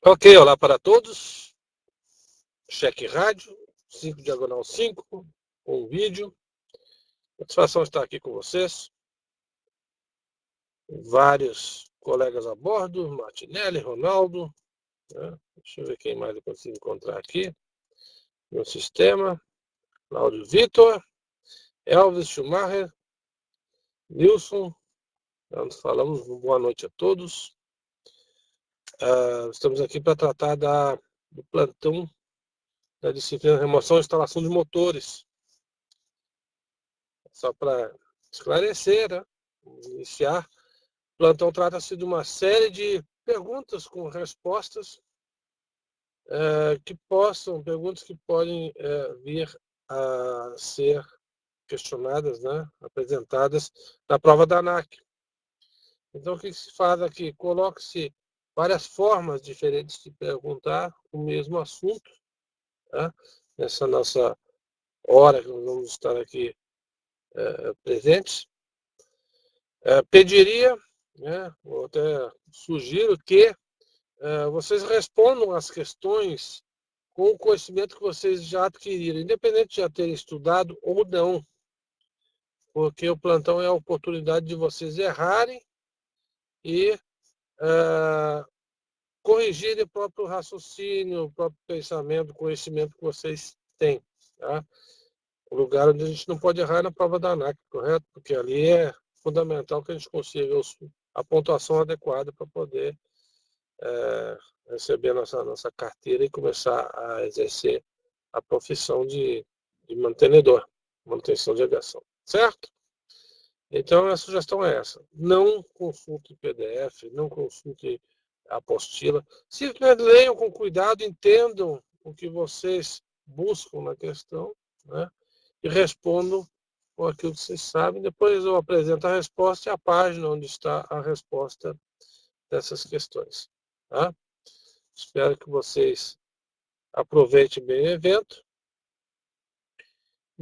Ok, olá para todos. Cheque rádio, 5/5, um vídeo. Satisfação estar aqui com vocês. Vários colegas a bordo, Martinelli, Ronaldo. Né? Deixa eu ver quem mais eu consigo encontrar aqui no sistema. Cláudio Vitor, Elvis Schumacher, Nilson. Nós falamos boa noite a todos. Estamos aqui para tratar do plantão da disciplina remoção e instalação de motores. Só para esclarecer, né? Iniciar. O plantão trata-se de uma série de perguntas com respostas perguntas que podem vir a ser questionadas, né? Apresentadas na prova da ANAC. Então, o que se faz aqui? Coloque-se várias formas diferentes de perguntar o mesmo assunto, tá? Nessa nossa hora que nós vamos estar aqui presentes. Pediria, né, ou até sugiro que vocês respondam as questões com o conhecimento que vocês já adquiriram, independente de já terem estudado ou não, porque o plantão é a oportunidade de vocês errarem e corrigirem o próprio raciocínio, o próprio pensamento, o conhecimento que vocês têm. Tá? O lugar onde a gente não pode errar é na prova da ANAC, correto? Porque ali é fundamental que a gente consiga a pontuação adequada para poder receber a nossa carteira e começar a exercer a profissão de mantenedor, manutenção de aviação, certo? Então, a sugestão é essa. Não consulte PDF, não consulte a apostila. Simplesmente leiam com cuidado, entendam o que vocês buscam na questão, né? E respondam com aquilo que vocês sabem. Depois eu apresento a resposta e a página onde está a resposta dessas questões. Tá? Espero que vocês aproveitem bem o evento.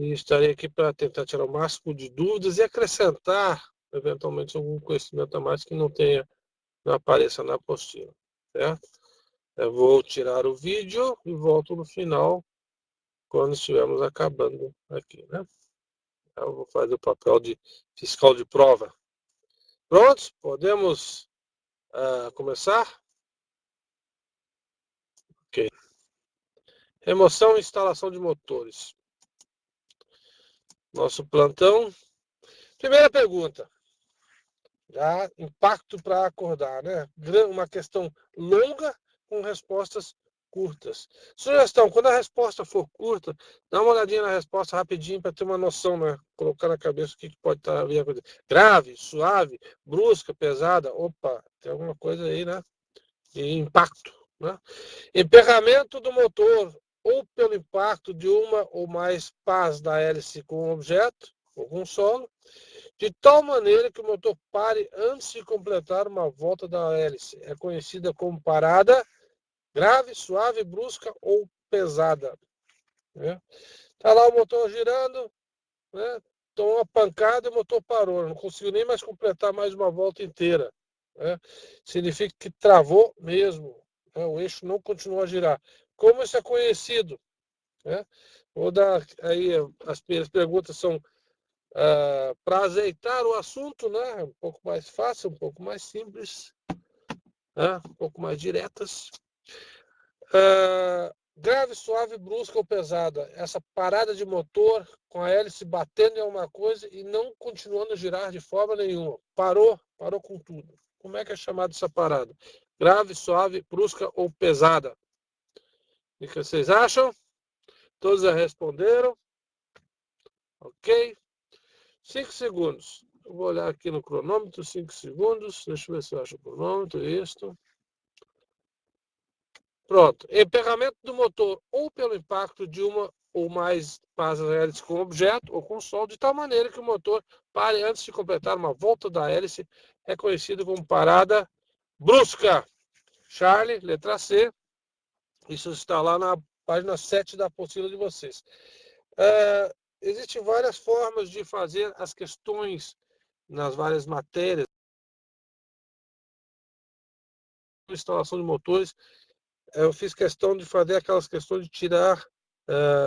E estarei aqui para tentar tirar o máximo de dúvidas e acrescentar, eventualmente, algum conhecimento a mais que não apareça na apostila. Certo? Eu vou tirar o vídeo e volto no final, quando estivermos acabando aqui. Né? Eu vou fazer o papel de fiscal de prova. Prontos? Podemos começar? Ok. Remoção e instalação de motores. Nosso plantão. Primeira pergunta. Já impacto para acordar, né? Uma questão longa com respostas curtas. Sugestão, quando a resposta for curta, dá uma olhadinha na resposta rapidinho para ter uma noção, né? Colocar na cabeça o que pode estar ali. Grave, suave, brusca, pesada. Opa, tem alguma coisa aí, né? De impacto, né? Emperramento do motor ou pelo impacto de uma ou mais pás da hélice com um objeto ou com um solo, de tal maneira que o motor pare antes de completar uma volta da hélice. É conhecida como parada grave, suave, brusca ou pesada. Né? Tá lá o motor girando, né? Tomou uma pancada e o motor parou. Não conseguiu nem mais completar mais uma volta inteira. Né? Significa que travou mesmo. Né? O eixo não continuou a girar. Como isso é conhecido? Né? Vou dar aí, as perguntas são para azeitar o assunto, né? Um pouco mais fácil, um pouco mais simples, né? Um pouco mais diretas. Grave, suave, brusca ou pesada. Essa parada de motor com a hélice batendo em alguma coisa e não continuando a girar de forma nenhuma. Parou com tudo. Como é que é chamada essa parada? Grave, suave, brusca ou pesada? O que vocês acham? Todos já responderam? Ok? 5 segundos. Eu vou olhar aqui no cronômetro, 5 segundos. Deixa eu ver se eu acho o cronômetro. Isto. Pronto. Emperramento do motor ou pelo impacto de uma ou mais pás hélices com objeto ou com solo, de tal maneira que o motor pare antes de completar uma volta da hélice, é conhecido como parada brusca. Charlie, letra C. Isso está lá na página 7 da apostila de vocês. Existem várias formas de fazer as questões nas várias matérias. Instalação de motores eu fiz questão de fazer aquelas questões de tirar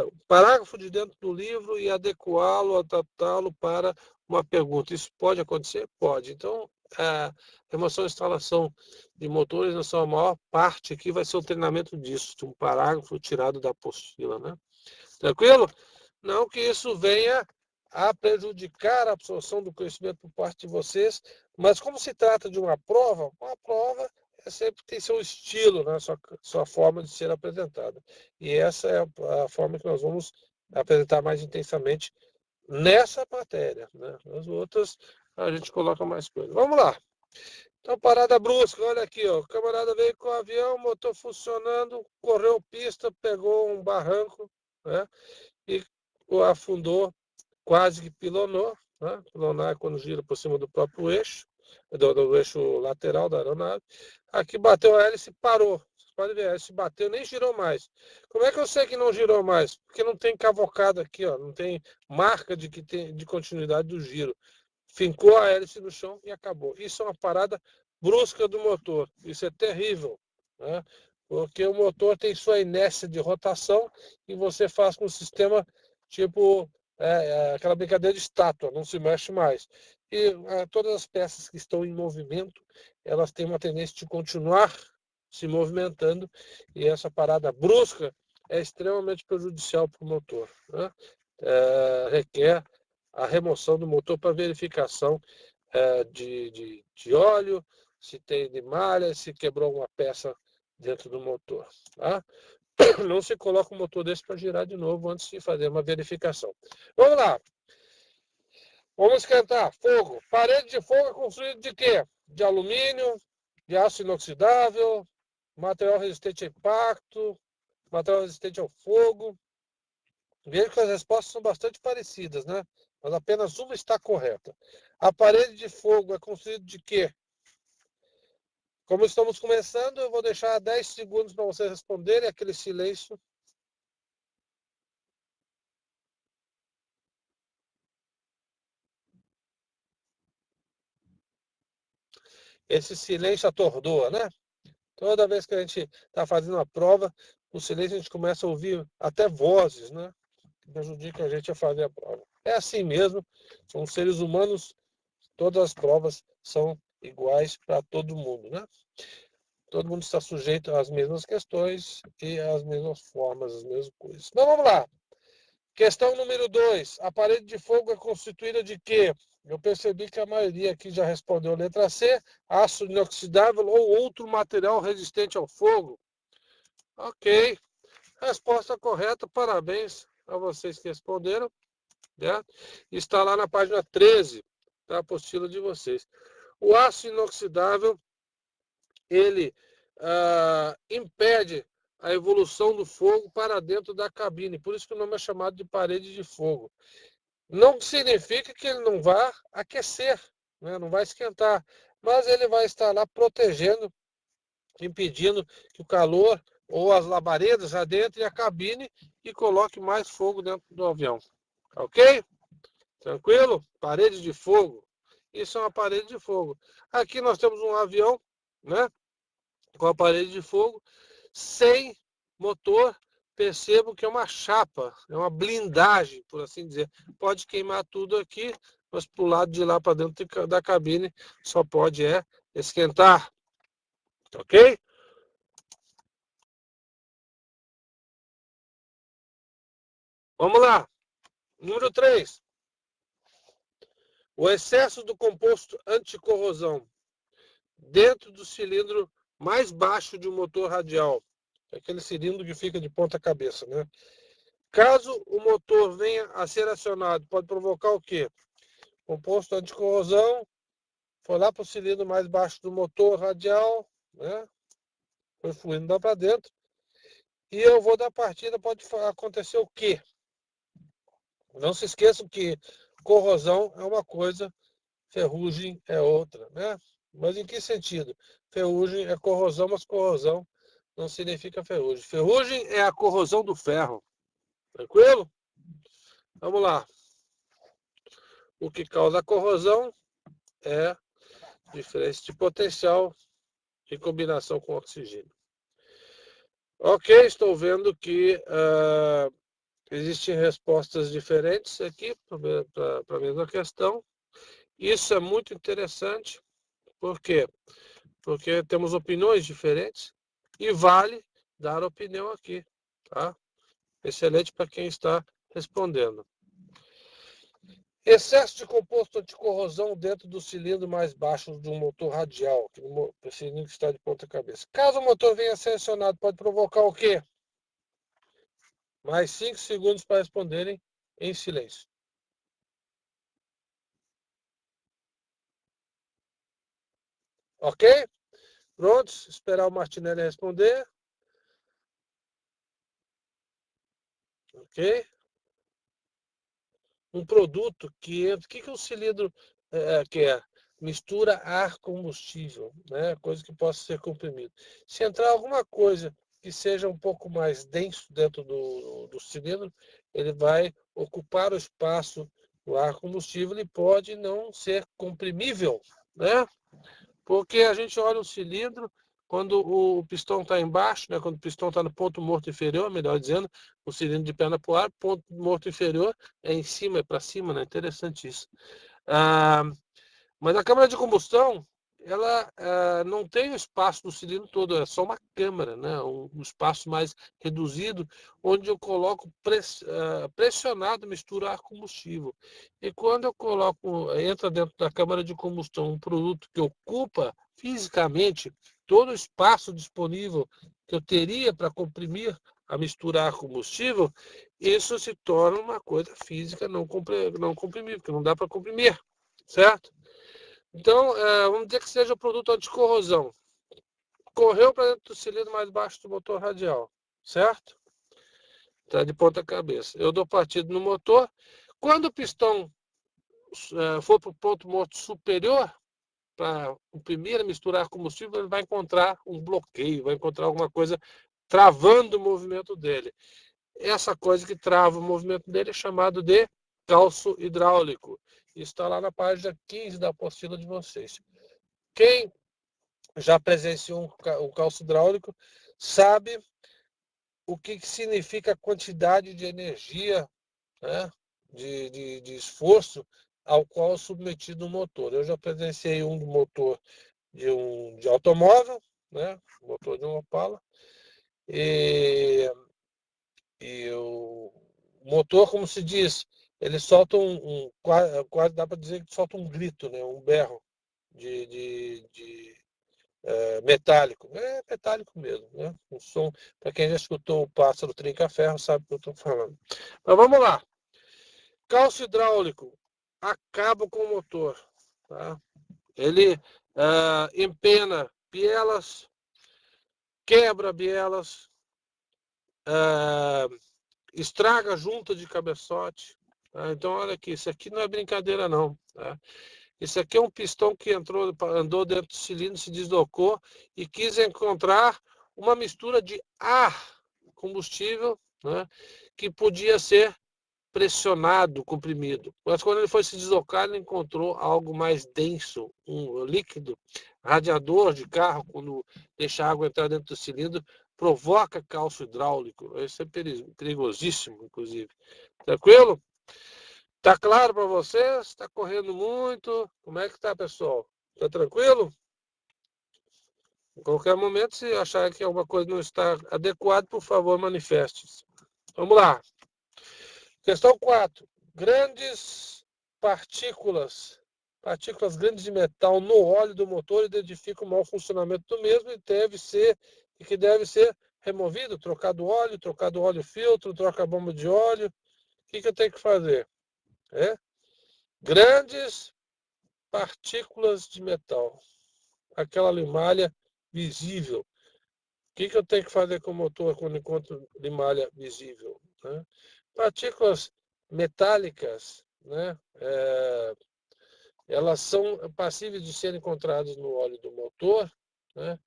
o parágrafo de dentro do livro e adequá-lo, adaptá-lo para uma pergunta. Isso pode acontecer? Pode. Então, a remoção e instalação de motores, na sua maior parte aqui, vai ser o treinamento disso, de um parágrafo tirado da apostila, né? Tranquilo? Não que isso venha a prejudicar a absorção do conhecimento por parte de vocês, mas como se trata de uma prova sempre tem seu estilo, né? Sua forma de ser apresentada. E essa é a forma que nós vamos apresentar mais intensamente nessa matéria, né? Nas outras, a gente coloca mais coisa. Vamos lá. Então, parada brusca, olha aqui, ó. O camarada veio com o avião, motor funcionando, correu pista, pegou um barranco, né? E afundou, quase que pilonou, né? Pilonar é quando gira por cima do próprio eixo, do eixo lateral da aeronave. Aqui bateu a hélice e parou. Vocês podem ver, a hélice bateu, nem girou mais. Como é que eu sei que não girou mais? Porque não tem cavocada aqui, ó, não tem marca de continuidade do giro. Fincou a hélice no chão e acabou. Isso é uma parada brusca do motor. Isso é terrível, né? Porque o motor tem sua inércia de rotação e você faz com o sistema tipo aquela brincadeira de estátua, não se mexe mais. E todas as peças que estão em movimento, elas têm uma tendência de continuar se movimentando e essa parada brusca é extremamente prejudicial para o motor, né? Requer a remoção do motor para verificação de óleo, se tem de malha, se quebrou uma peça dentro do motor. Tá? Não se coloca um motor desse para girar de novo antes de fazer uma verificação. Vamos lá. Vamos esquentar. Fogo. Parede de fogo é construída de quê? De alumínio, de aço inoxidável, material resistente a impacto, material resistente ao fogo. Veja que as respostas são bastante parecidas, né? Mas apenas uma está correta. A parede de fogo é construída de quê? Como estamos começando, eu vou deixar 10 segundos para vocês responderem aquele silêncio. Esse silêncio atordoa, né? Toda vez que a gente está fazendo a prova, no silêncio a gente começa a ouvir até vozes, né? Que prejudicam a gente a fazer a prova. É assim mesmo, são seres humanos, todas as provas são iguais para todo mundo, né? Todo mundo está sujeito às mesmas questões e às mesmas formas, às mesmas coisas. Então vamos lá. Questão número 2. A parede de fogo é constituída de quê? Eu percebi que a maioria aqui já respondeu letra C, aço inoxidável ou outro material resistente ao fogo. Ok. Resposta correta, parabéns a vocês que responderam. Né? Está lá na página 13 da apostila de vocês. O aço inoxidável, ele impede a evolução do fogo para dentro da cabine. Por isso que o nome é chamado de parede de fogo. Não significa que ele não vá aquecer, né? Não vai esquentar, mas ele vai estar lá protegendo, impedindo que o calor ou as labaredas adentrem a cabine e coloque mais fogo dentro do avião. Ok? Tranquilo? Parede de fogo. Isso é uma parede de fogo. Aqui nós temos um avião, né? Com a parede de fogo, sem motor. Percebo que é uma chapa, é uma blindagem, por assim dizer. Pode queimar tudo aqui, mas para o lado de lá para dentro da cabine só pode esquentar. Ok? Vamos lá. Número 3. O excesso do composto anticorrosão dentro do cilindro mais baixo de um motor radial. Aquele cilindro que fica de ponta cabeça, né? Caso o motor venha a ser acionado, pode provocar o quê? Composto anticorrosão, foi lá para o cilindro mais baixo do motor radial, né? Foi fluindo lá para dentro. E eu vou dar partida, pode acontecer o quê? Não se esqueçam que corrosão é uma coisa, ferrugem é outra, né? Mas em que sentido? Ferrugem é corrosão, mas corrosão não significa ferrugem. Ferrugem é a corrosão do ferro. Tranquilo? Vamos lá. O que causa corrosão é diferença de potencial em combinação com oxigênio. Ok, estou vendo que existem respostas diferentes aqui para a mesma questão. Isso é muito interessante. Por quê? Porque temos opiniões diferentes e vale dar opinião aqui, tá? Excelente para quem está respondendo. Excesso de composto anticorrosão dentro do cilindro mais baixo de um motor radial, o cilindro que está de ponta cabeça. Caso o motor venha a ser acionado, pode provocar o quê? Mais 5 segundos para responderem em silêncio. Ok? Prontos? Esperar o Martinelli responder. Ok? Um produto que entra. O que o cilindro quer? Mistura ar combustível, né? Coisa que possa ser comprimido. Se entrar alguma coisa que seja um pouco mais denso dentro do cilindro, ele vai ocupar o espaço do ar combustível e pode não ser comprimível, né? Porque a gente olha o cilindro, quando o pistão está embaixo, né, quando o pistão está no ponto morto inferior, melhor dizendo, o cilindro de perna para o ar, ponto morto inferior é em cima, é para cima, né? Interessante isso. Ah, mas a câmara de combustão, ela não tem o espaço do cilindro todo, é só uma câmara, né? Um espaço mais reduzido, onde eu coloco pressionado, mistura ar combustível. E quando eu coloco, entra dentro da câmara de combustão um produto que ocupa fisicamente todo o espaço disponível que eu teria para comprimir a mistura ar combustível, isso se torna uma coisa física não comprimível, porque não dá para comprimir, certo? Então, vamos dizer que seja o produto anticorrosão. Correu para dentro do cilindro mais baixo do motor radial, certo? Está de ponta cabeça. Eu dou partido no motor. Quando o pistão for para o ponto morto superior, para comprimir, misturar combustível, ele vai encontrar um bloqueio, vai encontrar alguma coisa travando o movimento dele. Essa coisa que trava o movimento dele é chamado de calço hidráulico. Isso está lá na página 15 da apostila de vocês. Quem já presenciou um calço hidráulico sabe o que significa a quantidade de energia, né, de esforço ao qual é submetido o motor. Eu já presenciei um motor de automóvel, né, motor de uma Opala, e, e o motor, como se diz, ele solta quase dá para dizer que solta um grito, né, um berro de metálico. É metálico mesmo, né? Um som, para quem já escutou o pássaro trinca-ferro, sabe o que eu estou falando. Mas vamos lá. Calço hidráulico acaba com o motor. Tá? Ele empena bielas, quebra bielas, estraga junta de cabeçote. Tá? Então, olha aqui, isso aqui não é brincadeira, não. Tá? Esse aqui é um pistão que andou dentro do cilindro, se deslocou e quis encontrar uma mistura de ar, combustível, né, que podia ser pressionado, comprimido. Mas quando ele foi se deslocar, ele encontrou algo mais denso, um líquido. Radiador de carro, quando deixa a água entrar dentro do cilindro, provoca calço hidráulico. Isso é perigosíssimo, inclusive. Tranquilo? Tá claro para vocês? Está correndo muito? Como é que tá, pessoal? Tá tranquilo? Em qualquer momento, se achar que alguma coisa não está adequada, por favor, manifeste-se. Vamos lá. Questão 4. Grandes partículas, partículas grandes de metal no óleo do motor identificam o mau funcionamento do mesmo e que deve ser removido, trocado óleo filtro, troca a bomba de óleo. O que eu tenho que fazer? Grandes partículas de metal, aquela limalha visível. O que eu tenho que fazer com o motor quando encontro limalha visível? Né? Partículas metálicas, né? Elas são passíveis de serem encontradas no óleo do motor, né?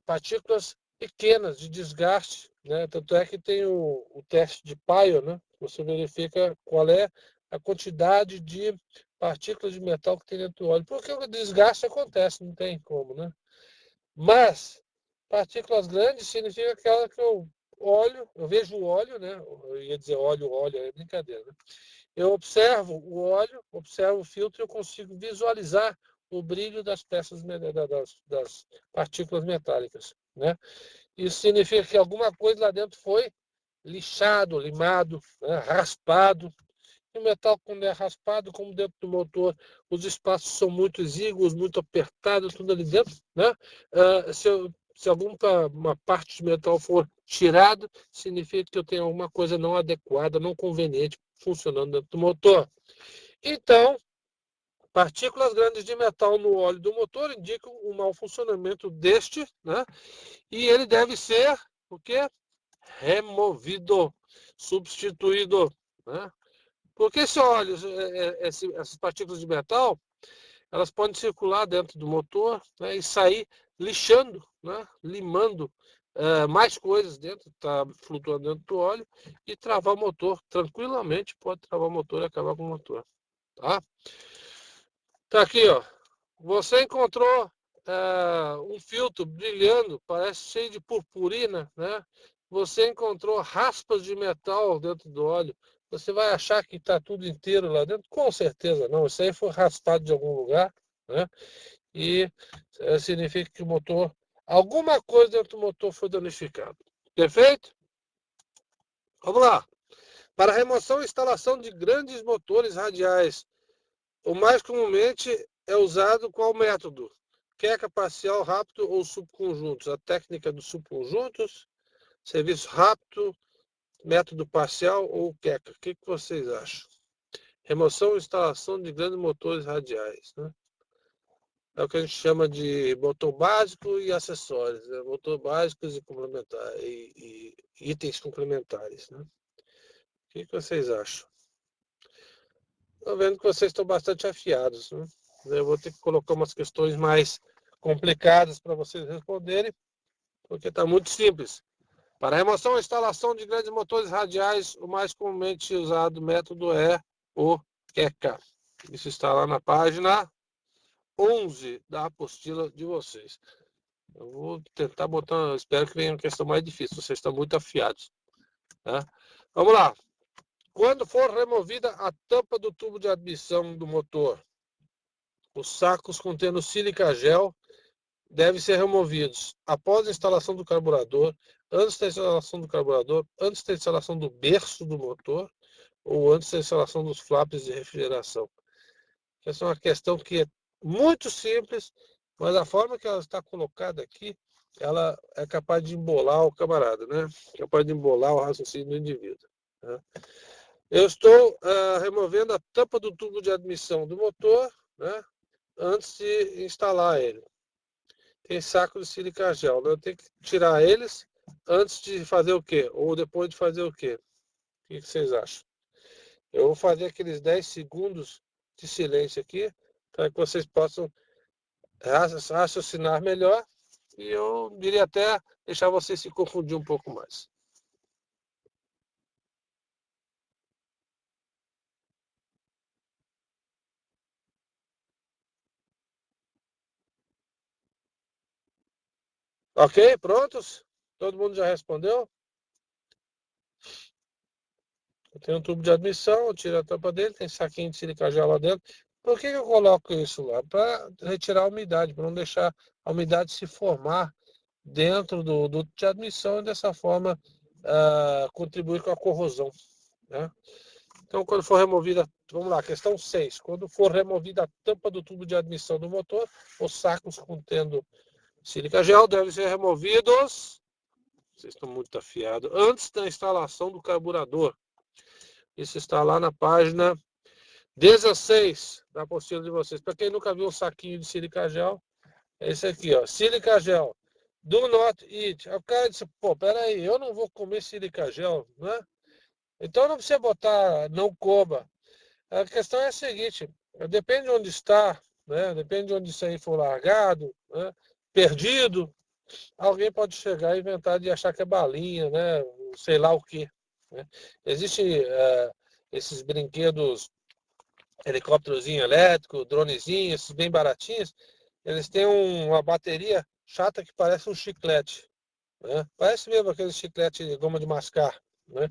Partículas pequenas de desgaste, né? Tanto é que tem o teste de Pyle, né? Você verifica qual é a quantidade de partículas de metal que tem dentro do óleo. Porque o desgaste acontece, não tem como, né? Mas Partículas grandes significa aquela que eu olho, eu vejo o óleo, né? Eu ia dizer óleo, é brincadeira, né? Eu observo o óleo, observo o filtro e eu consigo visualizar o brilho das peças, das partículas metálicas, né? Isso significa que alguma coisa lá dentro foi lixado, limado, né? Raspado. O metal, quando é raspado, como dentro do motor, os espaços são muito exíguos, muito apertados, tudo ali dentro, né? Se alguma uma parte de metal for tirado, significa que eu tenho alguma coisa não adequada, não conveniente funcionando dentro do motor. Então, partículas grandes de metal no óleo do motor indicam o mau funcionamento deste, né? E ele deve ser o quê? Removido, substituído, né? Porque esse óleo, essas partículas de metal, elas podem circular dentro do motor, né, e sair lixando, né, limando mais coisas dentro, tá flutuando dentro do óleo e travar o motor tranquilamente, pode travar o motor e acabar com o motor. Tá? Tá aqui, ó. Você encontrou um filtro brilhando, parece cheio de purpurina, né? Você encontrou raspas de metal dentro do óleo. Você vai achar que está tudo inteiro lá dentro? Com certeza não. Isso aí foi raspado de algum lugar, né? E significa que o motor, alguma coisa dentro do motor foi danificado. Perfeito? Vamos lá. Para remoção e instalação de grandes motores radiais, o mais comumente é usado qual método? Queca parcial, rápido ou subconjuntos? A técnica dos subconjuntos, serviço rápido, método parcial ou queca? O que vocês acham? Remoção e instalação de grandes motores radiais, né? É o que a gente chama de motor básico e acessórios, né? Motor básicos e complementares, e itens complementares, né? O que vocês acham? Estou vendo que vocês estão bastante afiados, né? Eu vou ter que colocar umas questões mais complicadas para vocês responderem, porque está muito simples. Para a remoção e instalação de grandes motores radiais, o mais comumente usado método é o QECA. Isso está lá na página 11 da apostila de vocês. Eu vou tentar botar, espero que venha uma questão mais difícil, vocês estão muito afiados. Tá? Vamos lá. Quando for removida a tampa do tubo de admissão do motor, os sacos contendo sílica gel devem ser removidos após a instalação do carburador, antes da instalação do carburador, antes da instalação do berço do motor ou antes da instalação dos flaps de refrigeração. Essa é uma questão que é muito simples, mas a forma que ela está colocada aqui, ela é capaz de embolar o camarada, né? Capaz de embolar o raciocínio do indivíduo. Né? Eu estou removendo a tampa do tubo de admissão do motor, né? Antes de instalar ele. Tem saco de sílica gel, né? Eu tenho que tirar eles antes de fazer o quê? Ou depois de fazer o quê? O que vocês acham? Eu vou fazer aqueles 10 segundos de silêncio aqui, para que vocês possam raciocinar melhor, e eu diria até deixar vocês se confundir um pouco mais. Ok? Prontos? Todo mundo já respondeu? Eu tenho um tubo de admissão, eu tiro a tampa dele, tem saquinho de sílica gel lá dentro. Por que eu coloco isso lá? Para retirar a umidade, para não deixar a umidade se formar dentro do duto de admissão e dessa forma contribuir com a corrosão. Né? Então, quando for removida, vamos lá, questão 6. Quando for removida a tampa do tubo de admissão do motor, os sacos contendo sílica gel devem ser removidos, vocês estão muito afiados, antes da instalação do carburador. Isso está lá na página 16 da apostila de vocês. Para quem nunca viu um saquinho de sílica gel, é esse aqui, ó. Sílica gel. Do not eat. O cara disse, pô, peraí, eu não vou comer sílica gel, né? Então não precisa botar não coma. A questão é a seguinte, depende de onde está, né? Depende de onde isso aí for largado, né? Perdido, alguém pode chegar e inventar de achar que é balinha, né? Sei lá o quê. Né? Existem esses brinquedos, helicópterozinho elétrico, dronezinho, esses bem baratinhos, eles têm uma bateria chata que parece um chiclete, né? Parece mesmo aquele chiclete de goma de mascar, né?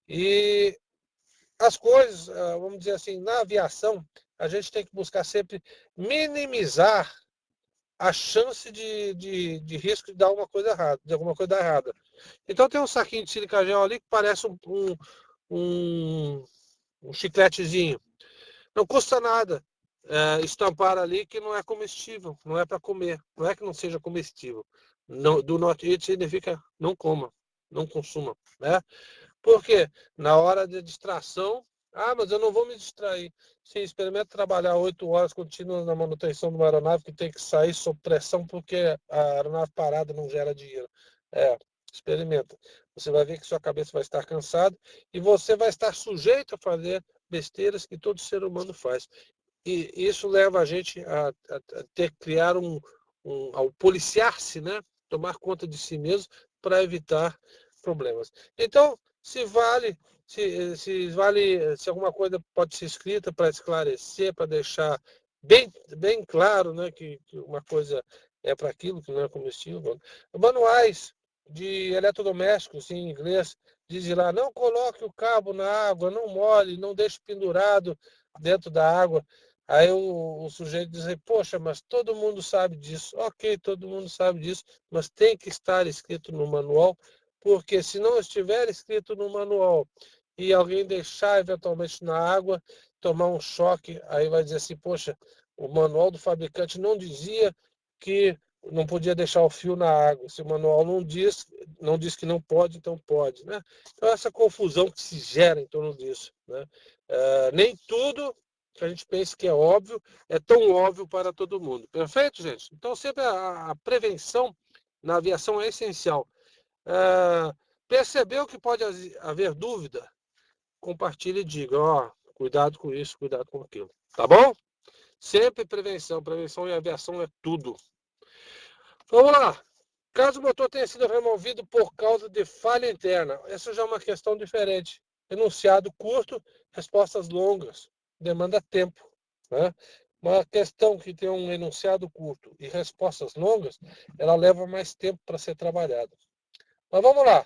E as coisas, vamos dizer assim, na aviação, a gente tem que buscar sempre minimizar a chance de risco de dar uma coisa errada, de alguma coisa errada. Então tem um saquinho de sílica gel ali que parece um, um chicletezinho. Não custa nada estampar ali que não é comestível, não é para comer, não é que não seja comestível. Não, do not eat significa não coma, não consuma, né? Porque na hora de distração, mas eu não vou me distrair. Sim, experimenta trabalhar 8 horas contínuas na manutenção de uma aeronave que tem que sair sob pressão porque a aeronave parada não gera dinheiro. Experimenta. Você vai ver que sua cabeça vai estar cansada e você vai estar sujeito a fazer besteiras que todo ser humano faz. E isso leva a gente a ter que criar ao policiar-se, né? Tomar conta de si mesmo para evitar problemas. Então, se alguma coisa pode ser escrita para esclarecer, para deixar bem claro, né, que uma coisa é para aquilo, que não é comestível. Manuais de eletrodomésticos em inglês dizem lá, não coloque o cabo na água, não molhe, não deixe pendurado dentro da água. Aí o sujeito diz, poxa, mas todo mundo sabe disso. Ok, todo mundo sabe disso, mas tem que estar escrito no manual, porque se não estiver escrito no manual e alguém deixar eventualmente na água, tomar um choque, aí vai dizer assim, poxa, o manual do fabricante não dizia que não podia deixar o fio na água. Se o manual não diz que não pode, então pode, né? Então essa confusão que se gera em torno disso, né? Nem tudo que a gente pensa que é óbvio é tão óbvio para todo mundo. Perfeito, gente? Então sempre a prevenção na aviação é essencial. Percebeu que pode haver dúvida? Compartilhe e diga, cuidado com isso, cuidado com aquilo. Tá bom? Sempre prevenção. Prevenção em aviação é tudo. Vamos lá. Caso o motor tenha sido removido por causa de falha interna, essa já é uma questão diferente. Enunciado curto, respostas longas. Demanda tempo. Né? Uma questão que tem um enunciado curto e respostas longas, ela leva mais tempo para ser trabalhada. Mas vamos lá.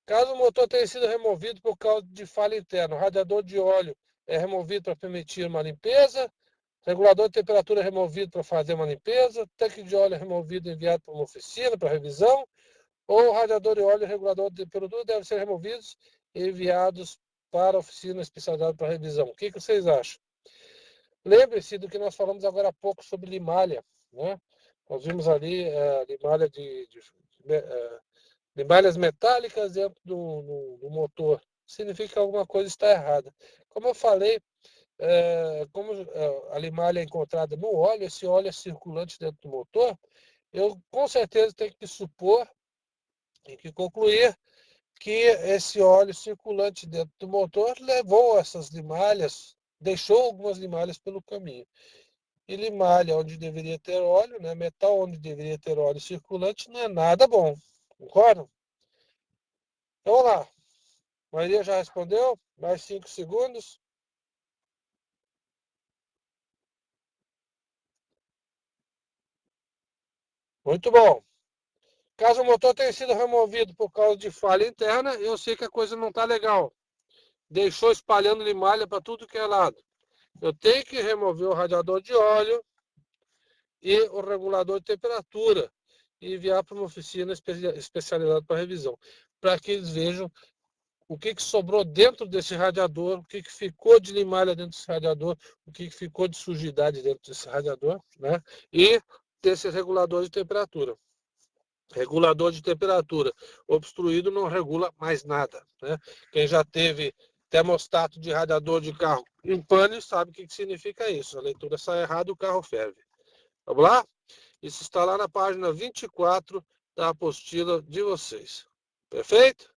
Caso o motor tenha sido removido por causa de falha interna, o radiador de óleo é removido para permitir uma limpeza, regulador de temperatura é removido para fazer uma limpeza, tanque de óleo é removido e enviado para uma oficina para revisão, ou o radiador de óleo e regulador de temperatura devem ser removidos e enviados para a oficina especializada para revisão. O que vocês acham? Lembre-se do que nós falamos agora há pouco sobre limalha, né? Nós vimos ali limalha de malhas metálicas dentro do motor. Significa que alguma coisa está errada. Como eu falei, como a limalha é encontrada no óleo, esse óleo é circulante dentro do motor, eu com certeza tenho que supor, tenho que concluir que esse óleo circulante dentro do motor levou essas limalhas, deixou algumas limalhas pelo caminho. E limalha onde deveria ter óleo, né, metal onde deveria ter óleo circulante, não é nada bom. Concorda? Então, vamos lá. Maria já respondeu? Mais 5 segundos. Muito bom. Caso o motor tenha sido removido por causa de falha interna, eu sei que a coisa não está legal. Deixou espalhando limalha para tudo que é lado. Eu tenho que remover o radiador de óleo e o regulador de temperatura e enviar para uma oficina especializada para revisão, para que eles vejam o que sobrou dentro desse radiador, o que ficou de limalha dentro desse radiador, o que ficou de sujidade dentro desse radiador, né? E desse regulador de temperatura. Regulador de temperatura obstruído não regula mais nada, né? Quem já teve termostato de radiador de carro em pane sabe o que significa isso. A leitura sai errada, o carro ferve. Vamos lá? Isso está lá na página 24 da apostila de vocês. Perfeito?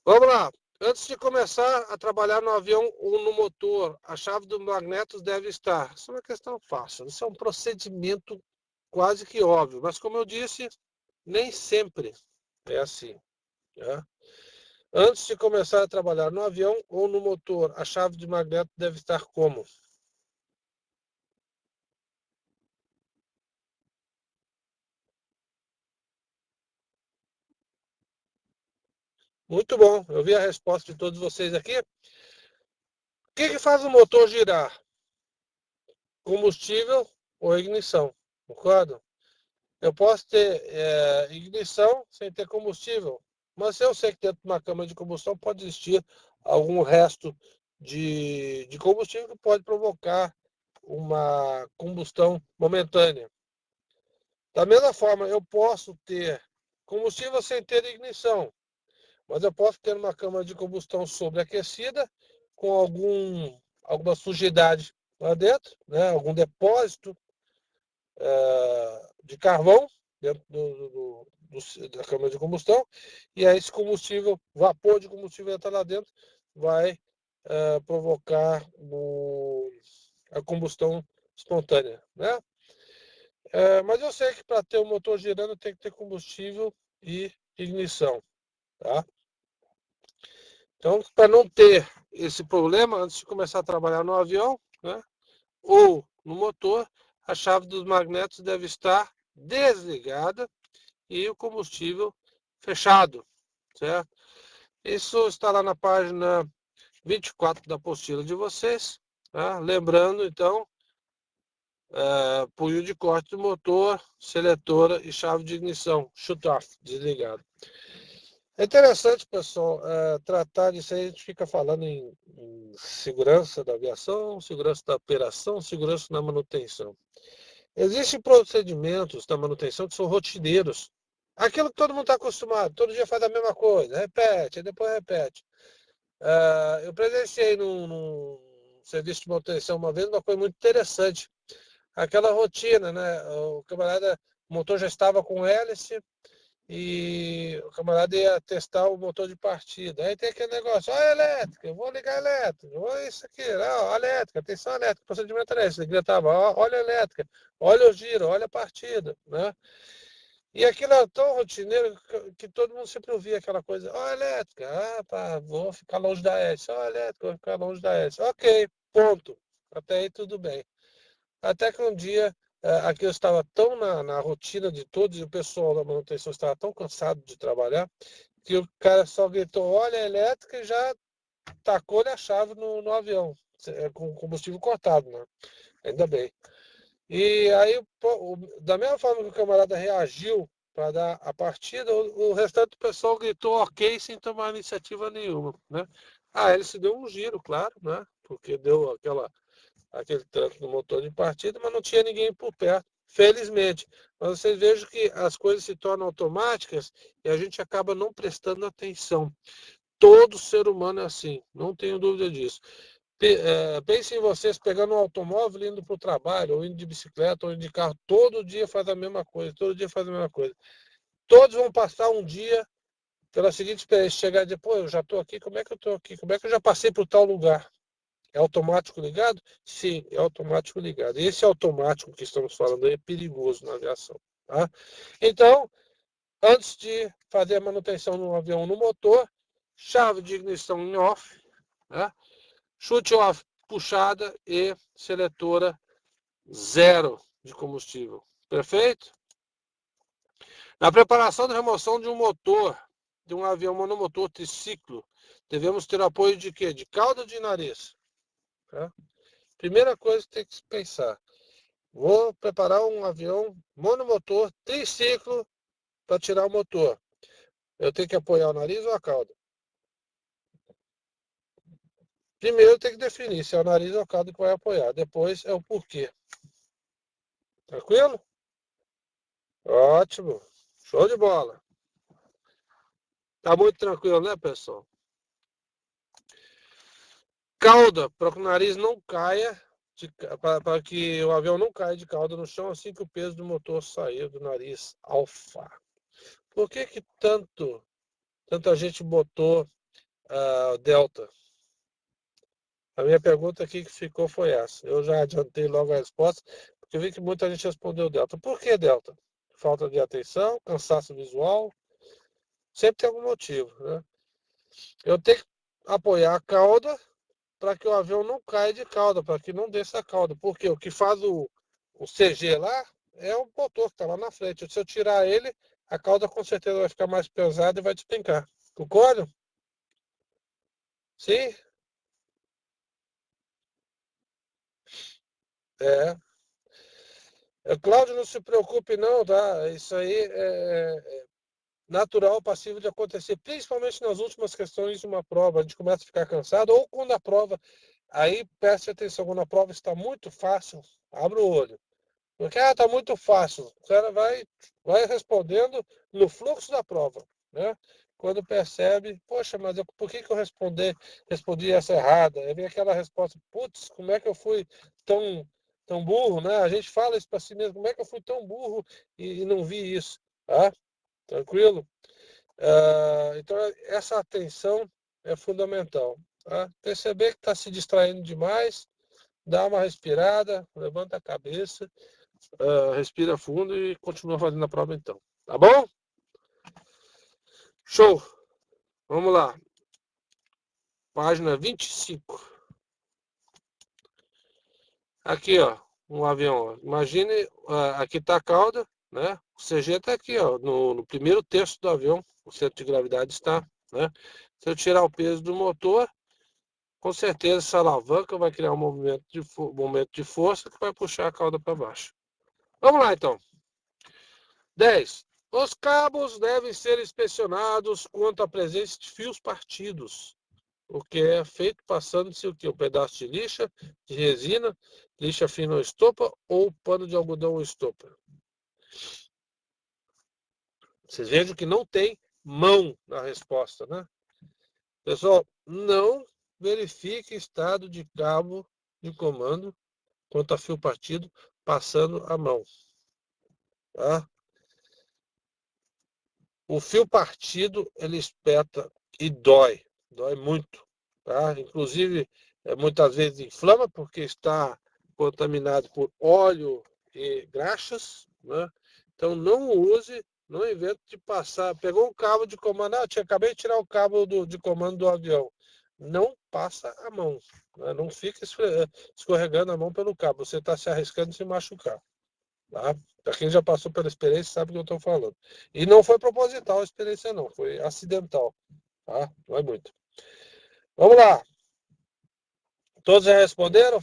Vamos lá. Antes de começar a trabalhar no avião ou no motor, a chave do magnetos deve estar. Isso é uma questão fácil. Isso é um procedimento quase que óbvio. Mas, como eu disse, nem sempre é assim. Né? Antes de começar a trabalhar no avião ou no motor, a chave de magneto deve estar como? Muito bom. Eu vi a resposta de todos vocês aqui. O que faz o motor girar? Combustível ou ignição, concordo? Eu posso ter ignição sem ter combustível, mas eu sei que dentro de uma câmara de combustão pode existir algum resto de combustível que pode provocar uma combustão momentânea. Da mesma forma, eu posso ter combustível sem ter ignição, mas eu posso ter uma câmara de combustão sobreaquecida com alguma sujidade lá dentro, né? Algum depósito de carvão dentro da câmara de combustão, e aí esse combustível, vapor de combustível entra lá dentro, vai provocar a combustão espontânea, né? Mas eu sei que para ter o motor girando tem que ter combustível e ignição, tá? Então, para não ter esse problema, antes de começar a trabalhar no avião, né, ou no motor, a chave dos magnetos deve estar desligada e o combustível fechado, certo? Isso está lá na página 24 da apostila de vocês, tá? Lembrando, então, punho de corte do motor, seletora e chave de ignição, shut-off, desligado. É interessante, pessoal, tratar disso aí. A gente fica falando em segurança da aviação, segurança da operação, segurança na manutenção. Existem procedimentos da manutenção que são rotineiros. Aquilo que todo mundo está acostumado, todo dia faz a mesma coisa, repete, depois repete. Eu presenciei num serviço de manutenção uma vez uma coisa muito interessante. Aquela rotina, né? O camarada, o motor já estava com hélice, e o camarada ia testar o motor de partida. Aí tem aquele negócio, olha a elétrica, eu vou ligar a elétrica, olha isso aqui, ó, a elétrica, atenção elétrica, procedimento é esse. Ele gritava, olha a elétrica, olha o giro, olha a partida, né? E aquilo era tão rotineiro que todo mundo sempre ouvia aquela coisa, ó a elétrica, vou ficar longe da hélice, ó a elétrica, vou ficar longe da hélice. Ok, ponto. Até aí tudo bem. Até que um dia aquilo estava tão na rotina de todos, e o pessoal da manutenção estava tão cansado de trabalhar, que o cara só gritou, olha a elétrica, e já tacou-lhe a chave no avião, com combustível cortado, né? Ainda bem. E aí, da mesma forma que o camarada reagiu para dar a partida, o restante do pessoal gritou ok, sem tomar iniciativa nenhuma, né? Ele se deu um giro, claro, né? Porque deu aquele tranco no motor de partida, mas não tinha ninguém por perto, felizmente. Mas vocês vejam que as coisas se tornam automáticas e a gente acaba não prestando atenção. Todo ser humano é assim, não tenho dúvida disso. Pensem em vocês pegando um automóvel, indo para o trabalho, ou indo de bicicleta, ou indo de carro, todo dia faz a mesma coisa, todo dia faz a mesma coisa. Todos vão passar um dia pela seguinte experiência, chegar e dizer, pô, eu já estou aqui, como é que eu estou aqui? Como é que eu já passei por tal lugar? É automático ligado? Sim, é automático ligado. E esse automático que estamos falando aí é perigoso na aviação. Tá? Então, antes de fazer a manutenção no avião no motor, chave de ignição em off, né? Chute off puxada e seletora zero de combustível. Perfeito? Na preparação da remoção de um motor, de um avião monomotor triciclo, devemos ter apoio de quê? De cauda ou de nariz? Tá? Primeira coisa que tem que pensar. Vou preparar um avião monomotor triciclo para tirar o motor. Eu tenho que apoiar o nariz ou a cauda? Primeiro tem que definir se é o nariz ou a cauda que vai apoiar. Depois é o porquê. Tranquilo? Ótimo. Show de bola. Tá muito tranquilo, né, pessoal? Cauda, para que o nariz não caia, para que o avião não caia de cauda no chão assim que o peso do motor sair do nariz alfa. Por que tanta gente botou delta? A minha pergunta aqui que ficou foi essa. Eu já adiantei logo a resposta, porque eu vi que muita gente respondeu delta. Por que delta? Falta de atenção, cansaço visual, sempre tem algum motivo, né? Eu tenho que apoiar a cauda para que o avião não caia de cauda, para que não desça a cauda. Porque o que faz o CG lá é o motor que está lá na frente. Se eu tirar ele, a cauda com certeza vai ficar mais pesada e vai despencar. Concorda? Sim, é. Cláudio, não se preocupe não, tá? Isso aí é natural, passível de acontecer, principalmente nas últimas questões de uma prova. A gente começa a ficar cansado, ou quando a prova, aí preste atenção, quando a prova está muito fácil, abre o olho. Porque, tá muito fácil. O cara vai respondendo no fluxo da prova, né? Quando percebe, poxa, mas por que eu respondi essa errada? Aí vem aquela resposta, putz, como é que eu fui tão burro, né? A gente fala isso para si mesmo, como é que eu fui tão burro e não vi isso, tá? Tranquilo? Então, essa atenção é fundamental, tá? Perceber que está se distraindo demais, dá uma respirada, levanta a cabeça, respira fundo e continua fazendo a prova então. Tá bom? Show! Vamos lá. Página 25. Aqui, ó, um avião. Ó. Imagine, aqui está a cauda, né? O CG está aqui, ó, no primeiro terço do avião. O centro de gravidade está, né? Se eu tirar o peso do motor, com certeza essa alavanca vai criar um momento de força que vai puxar a cauda para baixo. Vamos lá, então. 10. Os cabos devem ser inspecionados quanto à presença de fios partidos, o que é feito passando-se o quê? Um pedaço de lixa, de resina, lixa fina ou estopa, ou pano de algodão ou estopa. Vocês vejam que não tem mão na resposta, né? Pessoal, não verifique estado de cabo de comando quanto a fio partido passando a mão. Tá? O fio partido, ele espeta e dói muito. Tá? Inclusive, muitas vezes inflama porque está contaminado por óleo e graxas. Né? Então, não use, não invente de passar. Pegou um cabo de comando, acabei de tirar o cabo de comando do avião. Não passa a mão. Né? Não fica escorregando a mão pelo cabo. Você está se arriscando de se machucar. Tá? Para quem já passou pela experiência, sabe o que eu estou falando. E não foi proposital a experiência, não. Foi acidental. Tá? Não é muito. Vamos lá. Todos já responderam?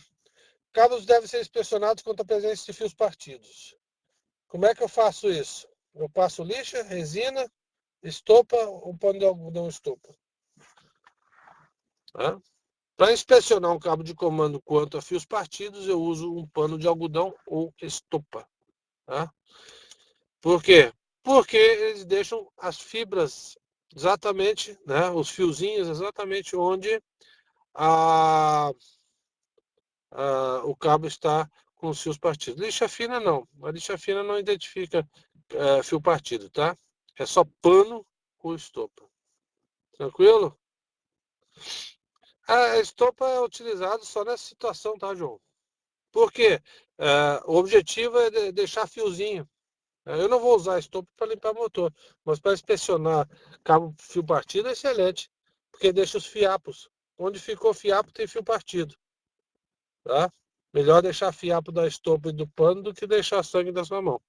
Cabos devem ser inspecionados quanto à presença de fios partidos. Como é que eu faço isso? Eu passo lixa, resina, estopa ou pano de algodão estopa. Tá? Para inspecionar um cabo de comando quanto a fios partidos, eu uso um pano de algodão ou estopa. Tá? Por quê? Porque eles deixam as fibras exatamente, né, os fiozinhos exatamente onde o cabo está com os fios partidos. Lixa fina não, a lixa fina não identifica fio partido, tá? É só pano ou estopa. Tranquilo? A estopa é utilizada só nessa situação, tá, João? Por quê? O objetivo é deixar fiozinho. Eu não vou usar estopa para limpar motor, mas para inspecionar cabo fio partido é excelente, porque deixa os fiapos. Onde ficou fiapo tem fio partido, tá? Melhor deixar fiapo da estopa e do pano do que deixar sangue da sua mão.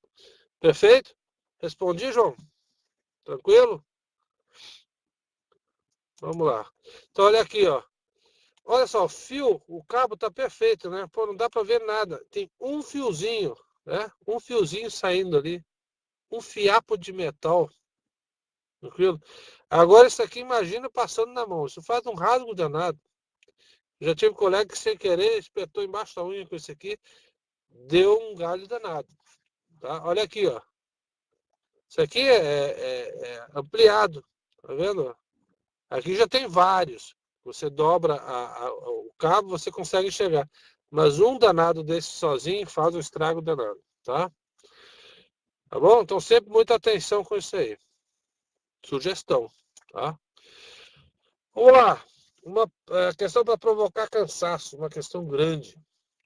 Perfeito? Respondi, João? Tranquilo? Vamos lá. Então olha aqui, ó. Olha só, o fio, o cabo tá perfeito, né? Pô, não dá para ver nada. Tem um fiozinho, né? Um fiozinho saindo ali. Um fiapo de metal. Tranquilo? Agora isso aqui, imagina passando na mão. Isso faz um rasgo danado. Já tive um colega que sem querer espetou embaixo da unha com isso aqui, deu um galho danado. Tá? Olha aqui, ó. Isso aqui é ampliado. Tá vendo? Aqui já tem vários. Você dobra o cabo, você consegue enxergar. Mas um danado desse sozinho faz um estrago danado. Tá? Tá bom? Então sempre muita atenção com isso aí. Sugestão. Tá? Vamos lá. Uma questão para provocar cansaço, uma questão grande,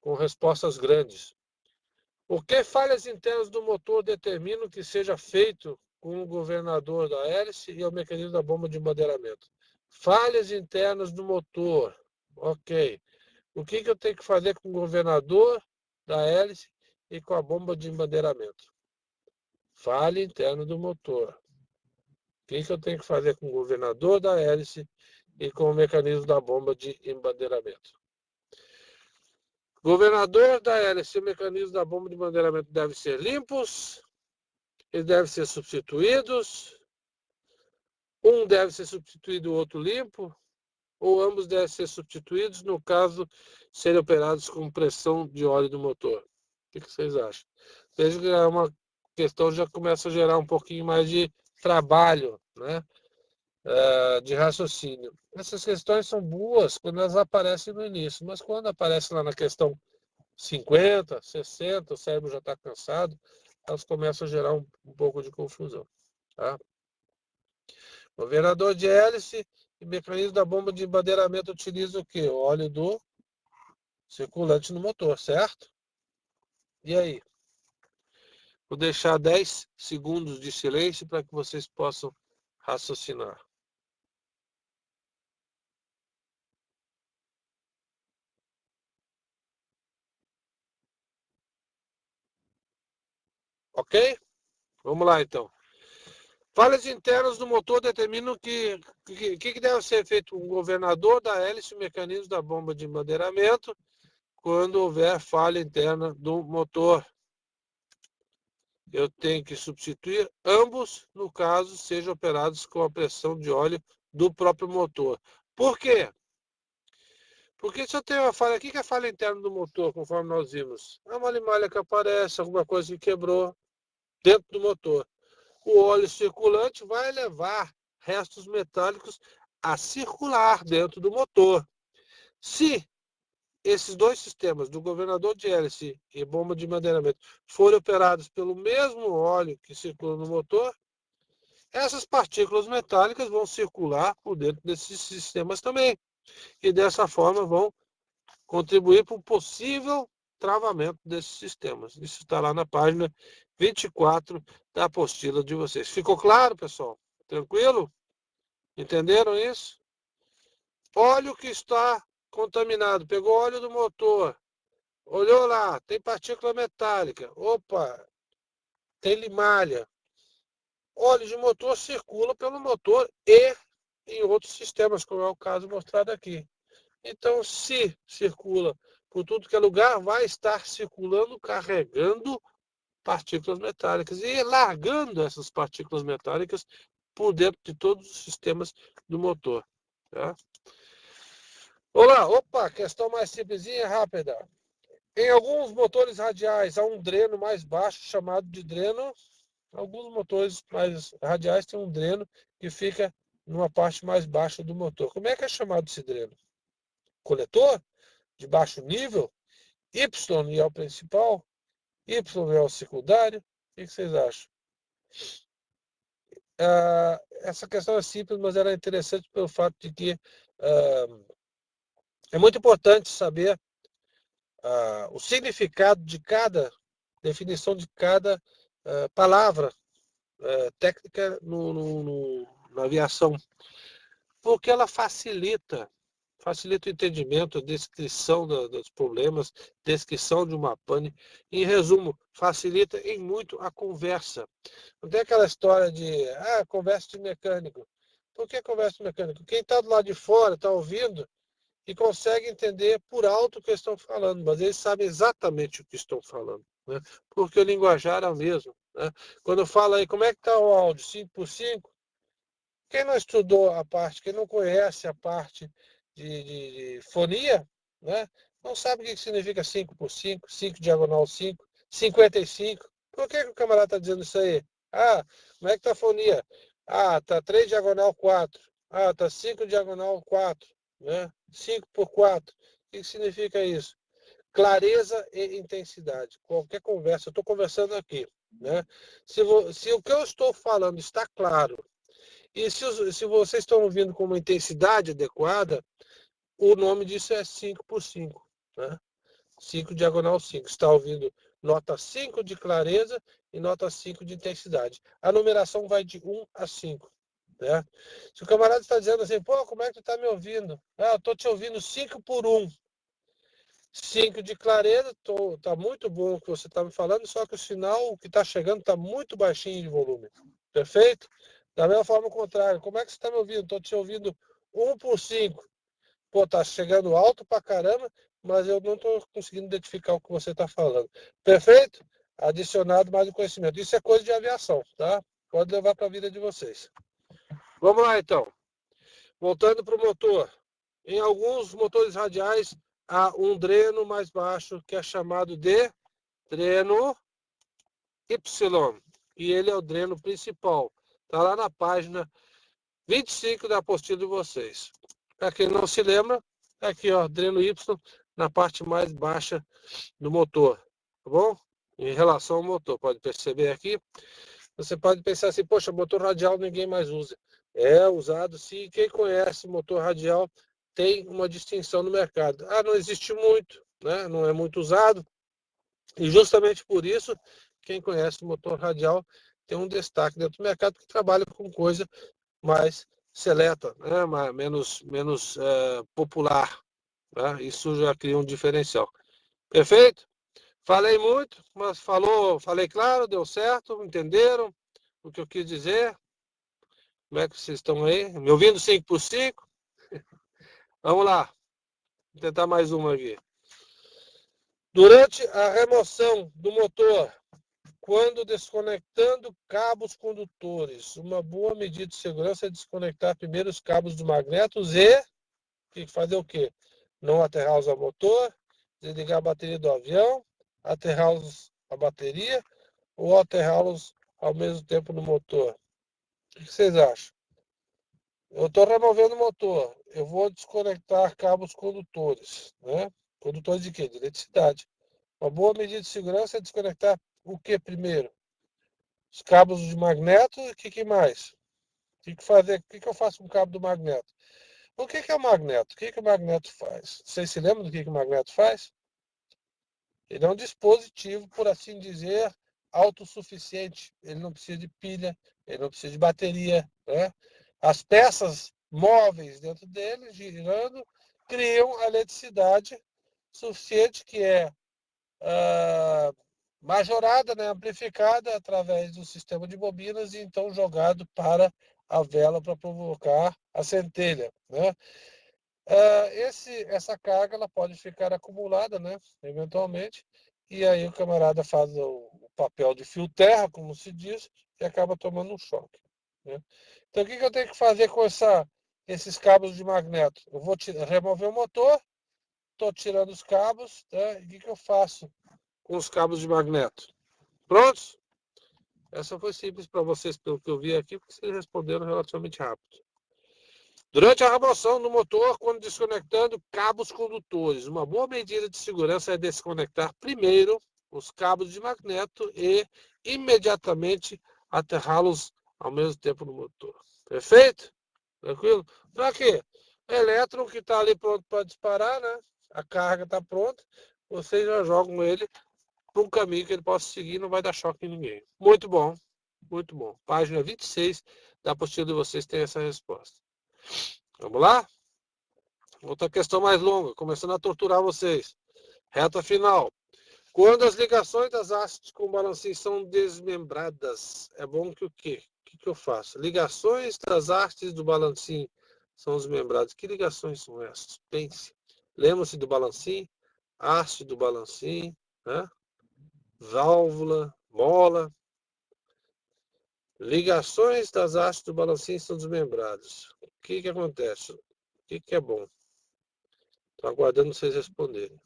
com respostas grandes. O que falhas internas do motor determinam que seja feito com o governador da hélice e o mecanismo da bomba de embandeiramento? Falhas internas do motor. Ok. O que eu tenho que fazer com o governador da hélice e com a bomba de embandeiramento? Falha interna do motor. O que eu tenho que fazer com o governador da hélice e com o mecanismo da bomba de embandeiramento. Governador da hélice e o mecanismo da bomba de embandeiramento devem ser limpos, eles devem ser substituídos, um deve ser substituído, o outro limpo, ou ambos devem ser substituídos, no caso, serem operados com pressão de óleo do motor. O que vocês acham? Veja que é uma questão que já começa a gerar um pouquinho mais de trabalho, né? De raciocínio. Essas questões são boas quando elas aparecem no início, mas quando aparece lá na questão 50, 60, o cérebro já está cansado, elas começam a gerar um pouco de confusão. Tá? Governador de hélice e mecanismo da bomba de embandeiramento utiliza o quê? O óleo do circulante no motor, certo? E aí? Vou deixar 10 segundos de silêncio para que vocês possam raciocinar. Ok? Vamos lá, então. Falhas internas do motor determinam que deve ser feito um governador da hélice e mecanismo da bomba de embandeiramento quando houver falha interna do motor. Eu tenho que substituir ambos, no caso, sejam operados com a pressão de óleo do próprio motor. Por quê? Porque se eu tenho uma falha aqui, que é a falha interna do motor, conforme nós vimos? É uma limalha que aparece, alguma coisa que quebrou dentro do motor. O óleo circulante vai levar restos metálicos a circular dentro do motor. Se esses dois sistemas, do governador de hélice e bomba de embandeiramento, forem operados pelo mesmo óleo que circula no motor, essas partículas metálicas vão circular por dentro desses sistemas também. E dessa forma vão contribuir para o possível travamento desses sistemas. Isso está lá na página 24 da apostila de vocês. Ficou claro, pessoal? Tranquilo? Entenderam isso? Óleo que está contaminado, pegou óleo do motor, olhou lá, tem partícula metálica, opa, tem limalha. Óleo de motor circula pelo motor e em outros sistemas, como é o caso mostrado aqui. Então, se circula por tudo que é lugar, vai estar circulando, carregando partículas metálicas e largando essas partículas metálicas por dentro de todos os sistemas do motor. Tá? Olá, opa, questão mais simplesinha, rápida. Em alguns motores radiais há um dreno mais baixo chamado de dreno. Alguns motores mais radiais têm um dreno que fica numa parte mais baixa do motor. Como é que é chamado esse dreno? Coletor? De baixo nível? Y é o principal? Y é o secundário? O que vocês acham? Essa questão é simples, mas ela é interessante pelo fato de que é muito importante saber o significado de cada definição de cada palavra técnica na aviação, porque ela facilita o entendimento, a descrição dos problemas, descrição de uma pane. Em resumo, facilita em muito a conversa. Não tem aquela história de conversa de mecânico. Por que conversa de mecânico? Quem está do lado de fora está ouvindo e consegue entender por alto o que estão falando, mas eles sabem exatamente o que estão falando, né? Porque o linguajar é o mesmo. Né? Quando fala aí, como é que está o áudio? 5x5? Quem não estudou a parte, quem não conhece a parte de fonia, né? Não sabe o que significa 5x5, 5 diagonal 5, 55. Por que o camarada está dizendo isso aí? Como é que está a fonia? Tá 3 diagonal 4. Tá 5 diagonal 4. Né? 5 por 4. O que significa isso? Clareza e intensidade. Qualquer conversa, eu estou conversando aqui. Né? Se o que eu estou falando está claro, e se vocês estão ouvindo com uma intensidade adequada, o nome disso é 5x5. Né? 5 diagonal 5. Está ouvindo nota 5 de clareza e nota 5 de intensidade. A numeração vai de 1 a 5. Né? Se o camarada está dizendo assim, como é que tu está me ouvindo? Eu estou te ouvindo 5 por 1. 5 de clareza, está muito bom o que você está me falando, só que o sinal que está chegando está muito baixinho de volume. Perfeito? Da mesma forma, o contrário. Como é que você está me ouvindo? Estou te ouvindo 1 por 5. Pô, tá chegando alto pra caramba, mas eu não estou conseguindo identificar o que você está falando. Perfeito? Adicionado mais o conhecimento. Isso é coisa de aviação, tá? Pode levar para a vida de vocês. Vamos lá, então. Voltando para o motor. Em alguns motores radiais, há um dreno mais baixo, que é chamado de dreno Y. E ele é o dreno principal. Está lá na página 25 da apostila de vocês. Para quem não se lembra, aqui, ó, dreno Y na parte mais baixa do motor, tá bom? Em relação ao motor, pode perceber aqui. Você pode pensar assim, poxa, motor radial ninguém mais usa. É usado sim, quem conhece motor radial tem uma distinção no mercado. Ah, não existe muito, né? Não é muito usado. E justamente por isso, quem conhece motor radial tem um destaque dentro do mercado que trabalha com coisa mais seleta, né? menos popular. Né? Isso já cria um diferencial. Perfeito? Falei muito, mas falei claro, deu certo, entenderam o que eu quis dizer? Como é que vocês estão aí? Me ouvindo 5 por 5? Vamos lá, vou tentar mais uma aqui. Durante a remoção do motor, quando desconectando cabos condutores, uma boa medida de segurança é desconectar primeiro os cabos dos magnetos e fazer o quê? Não aterrá-los ao motor, desligar a bateria do avião, aterrá-los à bateria ou aterrá-los ao mesmo tempo no motor. O que vocês acham? Eu estou removendo o motor. Eu vou desconectar cabos condutores. Né? Condutores de quê? De eletricidade. Uma boa medida de segurança é desconectar o que primeiro? Os cabos de magneto e o que mais? O que eu faço com o cabo do magneto? O que é o magneto? O que o magneto faz? Vocês se lembram do que o magneto faz? Ele é um dispositivo, por assim dizer, autossuficiente. Ele não precisa de pilha, ele não precisa de bateria. Né? As peças móveis dentro dele, girando, criam a eletricidade suficiente, que é majorada, né, amplificada através do sistema de bobinas e então jogado para a vela para provocar a centelha. Né? Essa carga ela pode ficar acumulada, né, eventualmente, e aí o camarada faz o papel de fio terra, como se diz, e acaba tomando um choque. Né? Então, o que eu tenho que fazer com esses cabos de magneto? Eu vou remover o motor, estou tirando os cabos, né, e o que eu faço com os cabos de magneto? Prontos? Essa foi simples para vocês, pelo que eu vi aqui, porque vocês responderam relativamente rápido. Durante a remoção do motor, quando desconectando cabos condutores, uma boa medida de segurança é desconectar primeiro os cabos de magneto e imediatamente aterrá-los ao mesmo tempo no motor. Perfeito? Tranquilo? Para quê? O elétron que está ali pronto para disparar, né? A carga está pronta, vocês já jogam ele para um caminho que ele possa seguir e não vai dar choque em ninguém. Muito bom, muito bom. Página 26 da apostila de vocês tem essa resposta. Vamos lá? Outra questão mais longa, começando a torturar vocês. Reta final. Quando as ligações das hastes com o balancinho são desmembradas, é bom que o quê? O que eu faço? Ligações das hastes do balancinho são desmembradas. Que ligações são essas? Pense. Lembra-se do balancinho? Haste do balancinho, né? Válvula, mola. Ligações das hastes do balancinho são desmembradas. O que acontece? O que é bom? Estou aguardando vocês responderem.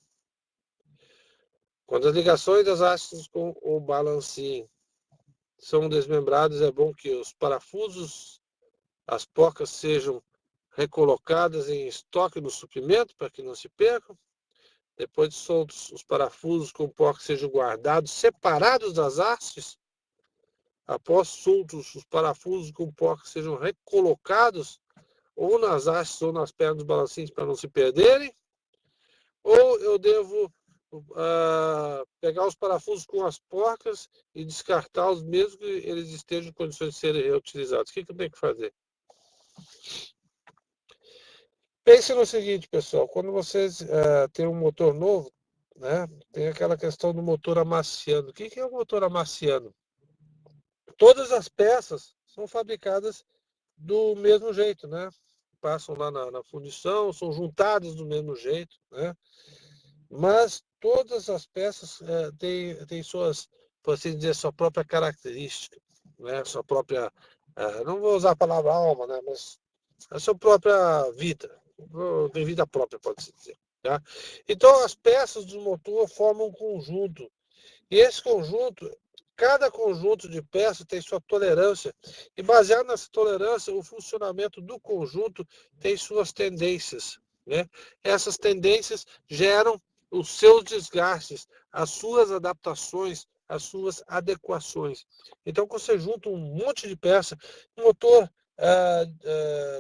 Quando as ligações das hastes com o balancinho são desmembradas, é bom que os parafusos, as porcas sejam recolocadas em estoque no suprimento para que não se percam. Depois de soltos, os parafusos com porcas sejam guardados separados das hastes. Após soltos, os parafusos com porcas sejam recolocados ou nas hastes ou nas pernas dos balancinhos para não se perderem. Ou eu devo pegar os parafusos com as porcas e descartá-los, mesmo que eles estejam em condições de serem reutilizados. O que eu tenho que fazer? Pense no seguinte, pessoal, quando vocês têm um motor novo, né, tem aquela questão do motor amaciando. O que é o motor amaciando? Todas as peças são fabricadas do mesmo jeito, né? passam lá na fundição, são juntadas do mesmo jeito, né? Mas todas as peças têm suas, por assim dizer, sua própria característica, né? Sua própria, não vou usar a palavra alma, né? Mas a sua própria vida, tem vida própria, pode-se dizer. Tá? Então, as peças do motor formam um conjunto. E esse conjunto, cada conjunto de peças tem sua tolerância. E baseado nessa tolerância, o funcionamento do conjunto tem suas tendências. Né? Essas tendências geram os seus desgastes, as suas adaptações, as suas adequações. Então, quando você junta um monte de peças, um motor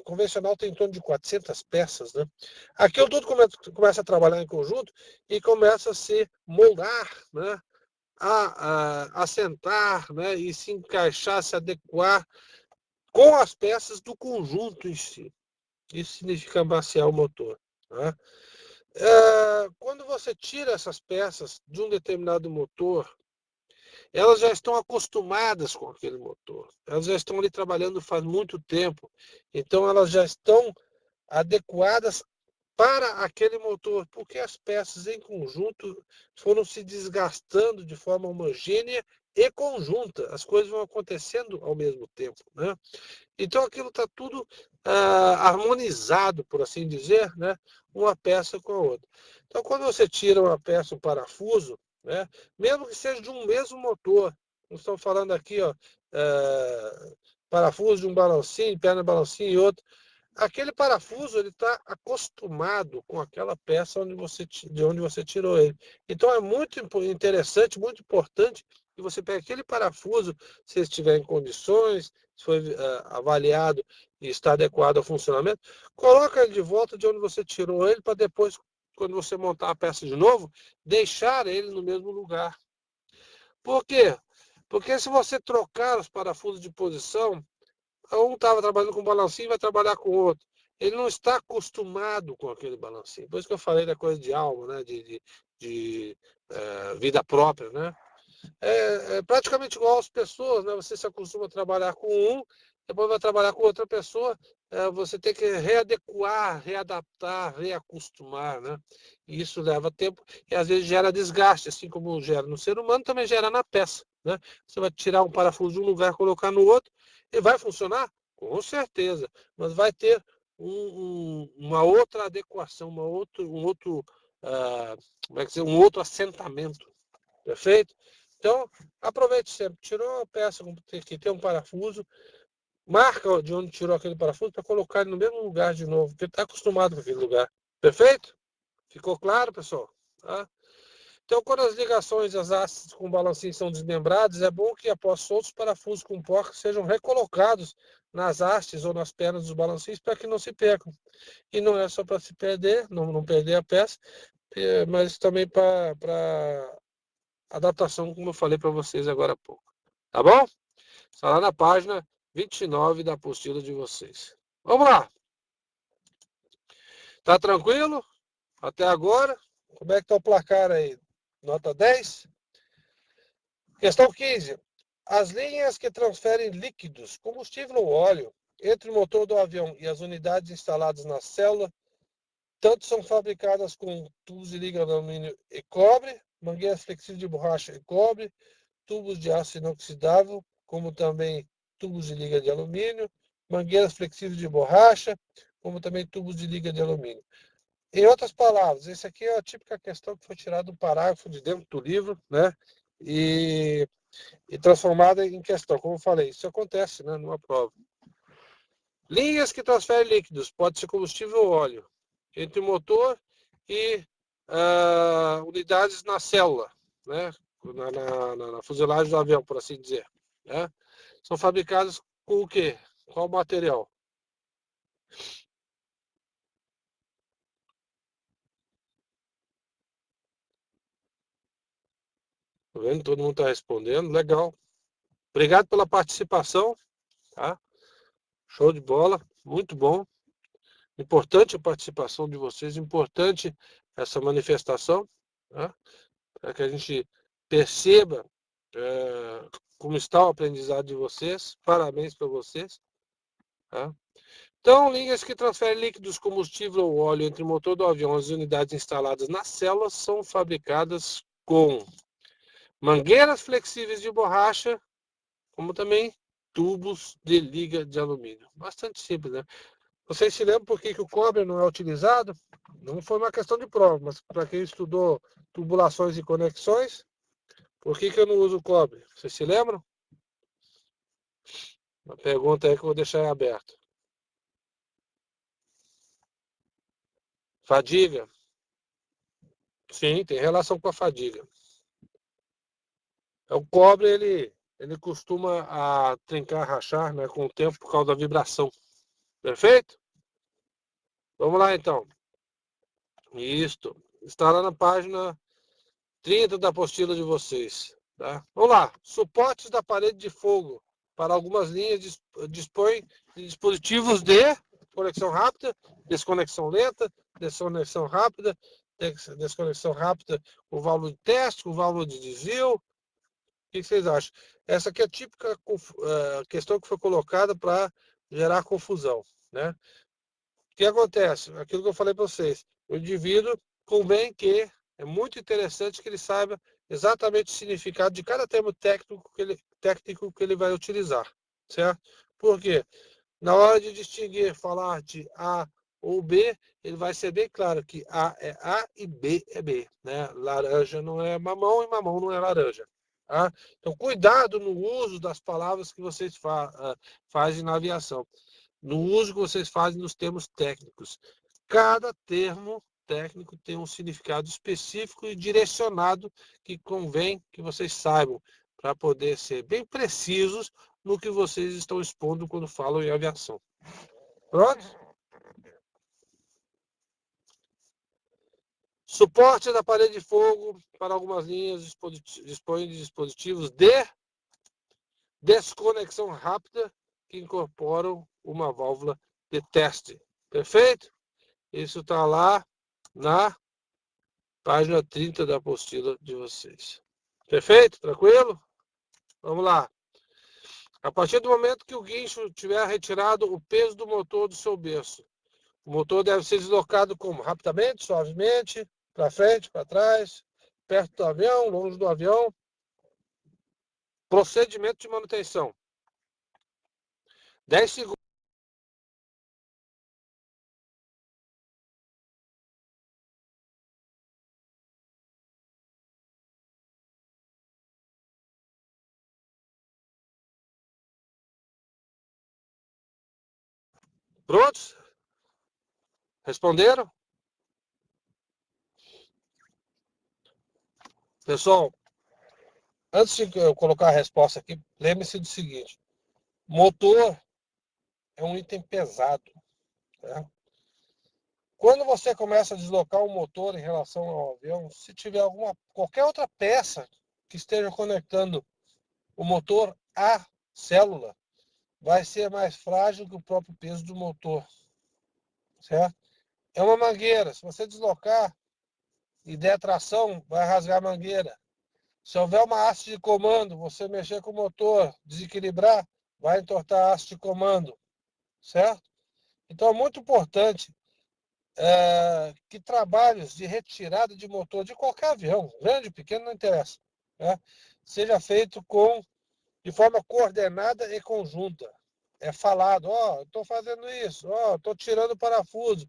convencional tem em torno de 400 peças. Né? Aquilo tudo começa a trabalhar em conjunto e começa a se moldar, né? a assentar, né? E se encaixar, se adequar com as peças do conjunto em si. Isso significa amaciar o motor. Né? Quando você tira essas peças de um determinado motor, elas já estão acostumadas com aquele motor. Elas já estão ali trabalhando faz muito tempo. Então, elas já estão adequadas para aquele motor, porque as peças em conjunto foram se desgastando de forma homogênea e conjunta. As coisas vão acontecendo ao mesmo tempo. Né? Então, aquilo está tudo harmonizado, por assim dizer, né? Uma peça com a outra. Então, quando você tira uma peça, um parafuso, né? Mesmo que seja de um mesmo motor, nós estamos falando aqui, ó, parafuso de um balancinho, perna de balancinho e outro, aquele parafuso ele está acostumado com aquela peça de onde você tirou ele. Então, é muito interessante, muito importante que você pegue aquele parafuso, se estiver em condições, se foi avaliado e está adequado ao funcionamento, coloca ele de volta de onde você tirou ele, para depois, quando você montar a peça de novo, deixar ele no mesmo lugar. Por quê? Porque se você trocar os parafusos de posição, um estava trabalhando com balancinho e vai trabalhar com o outro. Ele não está acostumado com aquele balancinho. Por isso que eu falei da coisa de alma, né? de vida própria, né? É praticamente igual às pessoas, né? Você se acostuma a trabalhar com um, depois vai trabalhar com outra pessoa, você tem que readequar, readaptar, reacostumar, né? E isso leva tempo e às vezes gera desgaste, assim como gera no ser humano, também gera na peça, né? Você vai tirar um parafuso de um lugar, colocar no outro, e vai funcionar? Com certeza, mas vai ter uma outra adequação, como é que dizer, um outro assentamento, perfeito? Então, aproveite sempre. Tirou a peça que tem um parafuso, marca de onde tirou aquele parafuso para colocar ele no mesmo lugar de novo, porque está acostumado com aquele lugar. Perfeito? Ficou claro, pessoal? Tá? Então, quando as ligações das hastes com balancinho são desmembradas, é bom que após soltos, os parafusos com porca sejam recolocados nas hastes ou nas pernas dos balancinhos para que não se percam. E não é só para se perder, não perder a peça, mas também para adaptação, como eu falei para vocês agora há pouco. Tá bom? Está lá na página 29 da apostila de vocês. Vamos lá! Tá tranquilo? Até agora? Como é que tá o placar aí? Nota 10? Questão 15. As linhas que transferem líquidos, combustível ou óleo, entre o motor do avião e as unidades instaladas na célula, tanto são fabricadas com tubos de liga de alumínio e cobre, mangueiras flexíveis de borracha e cobre, tubos de aço inoxidável, como também tubos de liga de alumínio, mangueiras flexíveis de borracha, como também tubos de liga de alumínio. Em outras palavras, esse aqui é a típica questão que foi tirada do parágrafo de dentro do livro, né? E transformada em questão. Como eu falei, isso acontece, né, numa prova. Linhas que transferem líquidos, pode ser combustível ou óleo, entre o motor e unidades na célula, né? Na fuselagem do avião, por assim dizer. Né? São fabricadas com o quê? Qual material? Tá vendo? Todo mundo está respondendo. Legal. Obrigado pela participação. Tá? Show de bola. Muito bom. Importante a participação de vocês. Importante essa manifestação. Tá? Para que a gente perceba como está o aprendizado de vocês. Parabéns para vocês. Tá? Então, linhas que transferem líquidos, combustível ou óleo entre o motor do avião e as unidades instaladas nas células são fabricadas com mangueiras flexíveis de borracha, como também tubos de liga de alumínio. Bastante simples, né? Vocês se lembram por que o cobre não é utilizado? Não foi uma questão de prova, mas para quem estudou tubulações e conexões, por que eu não uso cobre? Vocês se lembram? Uma pergunta aí que eu vou deixar em aberto. Fadiga? Sim, tem relação com a fadiga. O cobre, ele costuma trincar, rachar, né, com o tempo por causa da vibração. Perfeito? Vamos lá, então. Isto. Está lá na página 30 da apostila de vocês. Tá? Vamos lá. Suportes da parede de fogo para algumas linhas dispõem de dispositivos de conexão rápida, desconexão lenta, desconexão rápida, com válvula de teste, com válvula de desvio. O que vocês acham? Essa aqui é a típica questão que foi colocada para gerar confusão. Né? O que acontece? Aquilo que eu falei para vocês. O indivíduo convém que é muito interessante que ele saiba exatamente o significado de cada termo técnico que ele vai utilizar, certo? Por quê? Na hora de distinguir, falar de A ou B, ele vai ser bem claro que A é A e B é B, né? Laranja não é mamão e mamão não é laranja. Tá? Então, cuidado no uso das palavras que vocês fazem na aviação, no uso que vocês fazem nos termos técnicos. Cada termo técnico tem um significado específico e direcionado que convém que vocês saibam, para poder ser bem precisos no que vocês estão expondo quando falam em aviação. Pronto? Suporte da parede de fogo para algumas linhas dispõe de dispositivos de desconexão rápida que incorporam uma válvula de teste. Perfeito? Isso está lá na página 30 da apostila de vocês. Perfeito? Tranquilo? Vamos lá. A partir do momento que o guincho tiver retirado o peso do motor do seu berço, o motor deve ser deslocado como? Rapidamente, suavemente, para frente, para trás, perto do avião, longe do avião. Procedimento de manutenção. 10 segundos. Prontos? Responderam? Pessoal, antes de eu colocar a resposta aqui, lembre-se do seguinte: motor é um item pesado. Tá? Quando você começa a deslocar o motor em relação ao avião, se tiver qualquer outra peça que esteja conectando o motor à célula, vai ser mais frágil que o próprio peso do motor. Certo? É uma mangueira. Se você deslocar e der tração, vai rasgar a mangueira. Se houver uma haste de comando, você mexer com o motor, desequilibrar, vai entortar a haste de comando. Certo? Então é muito importante que trabalhos de retirada de motor de qualquer avião, grande, pequeno, não interessa, né? Seja feito de forma coordenada e conjunta. É falado, estou fazendo isso, estou tirando o parafuso,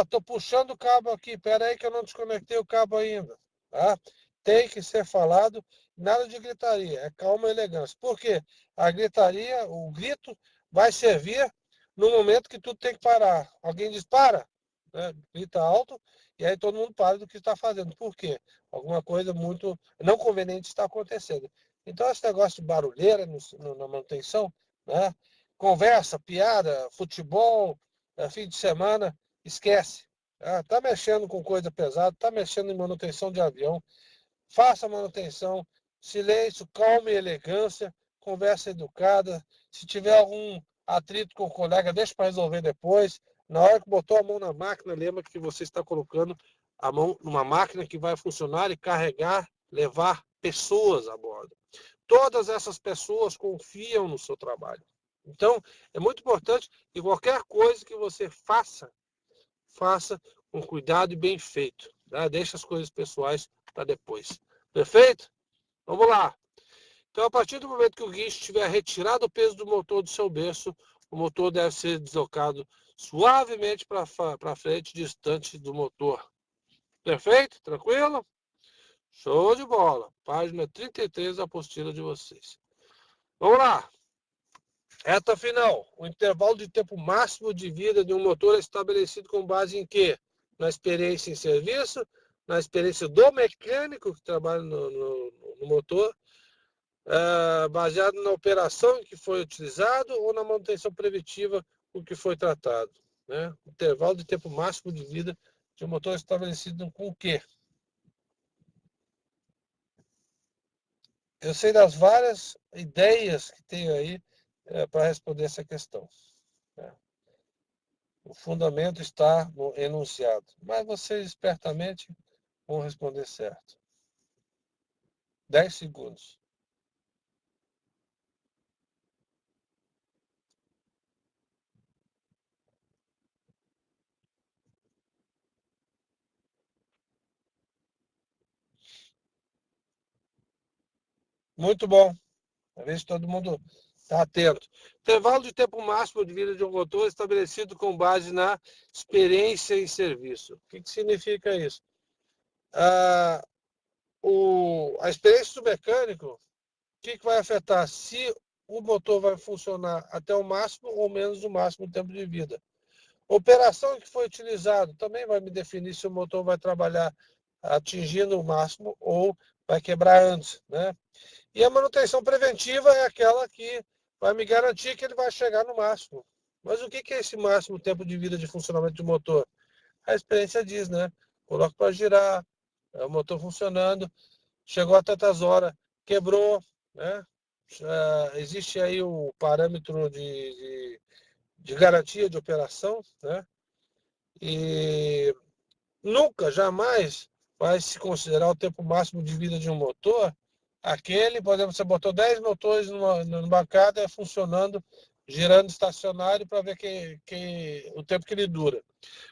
estou puxando o cabo aqui, espera aí que eu não desconectei o cabo ainda. Tá? Tem que ser falado, nada de gritaria, é calma e elegância. Por quê? A gritaria, o grito, vai servir no momento que tudo tem que parar. Alguém diz, para, né? Grita alto, e aí todo mundo para do que está fazendo. Por quê? Alguma coisa muito não conveniente está acontecendo. Então, esse negócio de barulheira na manutenção, né? Conversa, piada, futebol, fim de semana, esquece. Tá mexendo com coisa pesada, tá mexendo em manutenção de avião, faça manutenção, silêncio, calma e elegância, conversa educada. Se tiver algum atrito com o colega, deixa para resolver depois. Na hora que botou a mão na máquina, lembra que você está colocando a mão numa máquina que vai funcionar e carregar, levar pessoas a bordo. Todas essas pessoas confiam no seu trabalho. Então, é muito importante que qualquer coisa que você faça, faça com cuidado e bem feito. Tá? Deixa as coisas pessoais para depois. Perfeito? Vamos lá. Então, a partir do momento que o guincho tiver retirado o peso do motor do seu berço, o motor deve ser deslocado suavemente para frente, distante do motor. Perfeito? Tranquilo? Show de bola. Página 33 da apostila de vocês. Vamos lá. Reta final. O intervalo de tempo máximo de vida de um motor é estabelecido com base em quê? Na experiência em serviço, na experiência do mecânico que trabalha no motor, baseado na operação em que foi utilizado ou na manutenção preventiva com que foi tratado. Né? Intervalo de tempo máximo de vida de um motor estabelecido com o quê? Eu sei das várias ideias que tenho aí para responder essa questão. Né? O fundamento está no enunciado, mas vocês espertamente vão responder certo. 10 segundos. Muito bom. A ver se todo mundo está atento. Intervalo de tempo máximo de vida de um motor estabelecido com base na experiência em serviço. O que significa isso? A experiência do mecânico, o que vai afetar? Se o motor vai funcionar até o máximo ou menos do máximo tempo de vida. Operação que foi utilizado também vai me definir se o motor vai trabalhar atingindo o máximo ou vai quebrar antes, né? E a manutenção preventiva é aquela que vai me garantir que ele vai chegar no máximo. Mas o que é esse máximo tempo de vida de funcionamento de motor? A experiência diz, né? Coloco para girar, é o motor funcionando, chegou a tantas horas, quebrou, né? Existe aí o parâmetro de garantia de operação, né? E nunca, jamais vai se considerar o tempo máximo de vida de um motor aquele, por exemplo, você botou 10 motores numa bancada funcionando, girando estacionário para ver o tempo que ele dura.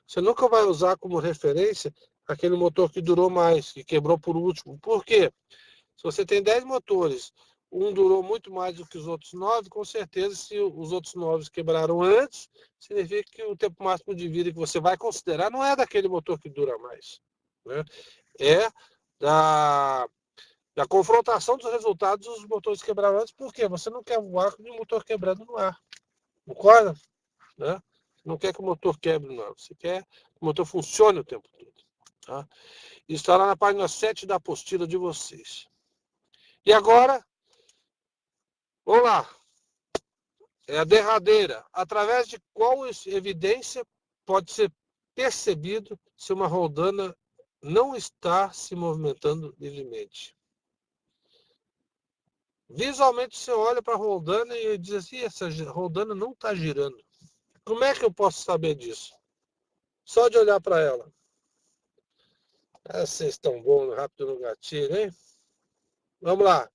Você nunca vai usar como referência aquele motor que durou mais, que quebrou por último. Por quê? Se você tem 10 motores, um durou muito mais do que os outros 9, com certeza, se os outros 9 quebraram antes, significa que o tempo máximo de vida que você vai considerar não é daquele motor que dura mais. Né? É da confrontação dos resultados dos motores quebraram antes, por quê? Você não quer voar com o motor quebrando no ar. Concorda? Né? Você não quer que o motor quebre no ar, você quer que o motor funcione o tempo todo. Tá? Isso está lá na página 7 da apostila de vocês. E agora, vamos lá. É a derradeira. Através de qual evidência pode ser percebido se uma roldana não está se movimentando livremente? Visualmente você olha para a roldana e diz assim, essa roldana não está girando. Como é que eu posso saber disso? Só de olhar para ela. Vocês estão bons, rápido no gatilho, hein? Vamos lá.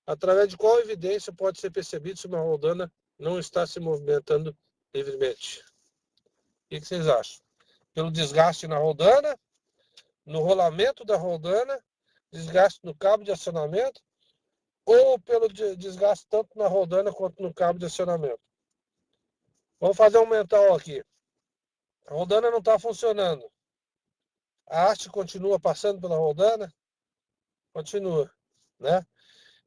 Através de qual evidência pode ser percebido se uma roldana não está se movimentando livremente? O que vocês acham? Pelo desgaste na roldana, no rolamento da roldana, desgaste no cabo de acionamento, ou pelo desgaste tanto na roldana quanto no cabo de acionamento? Vamos fazer um mental aqui. A roldana não está funcionando. A haste continua passando pela roldana? Continua, né?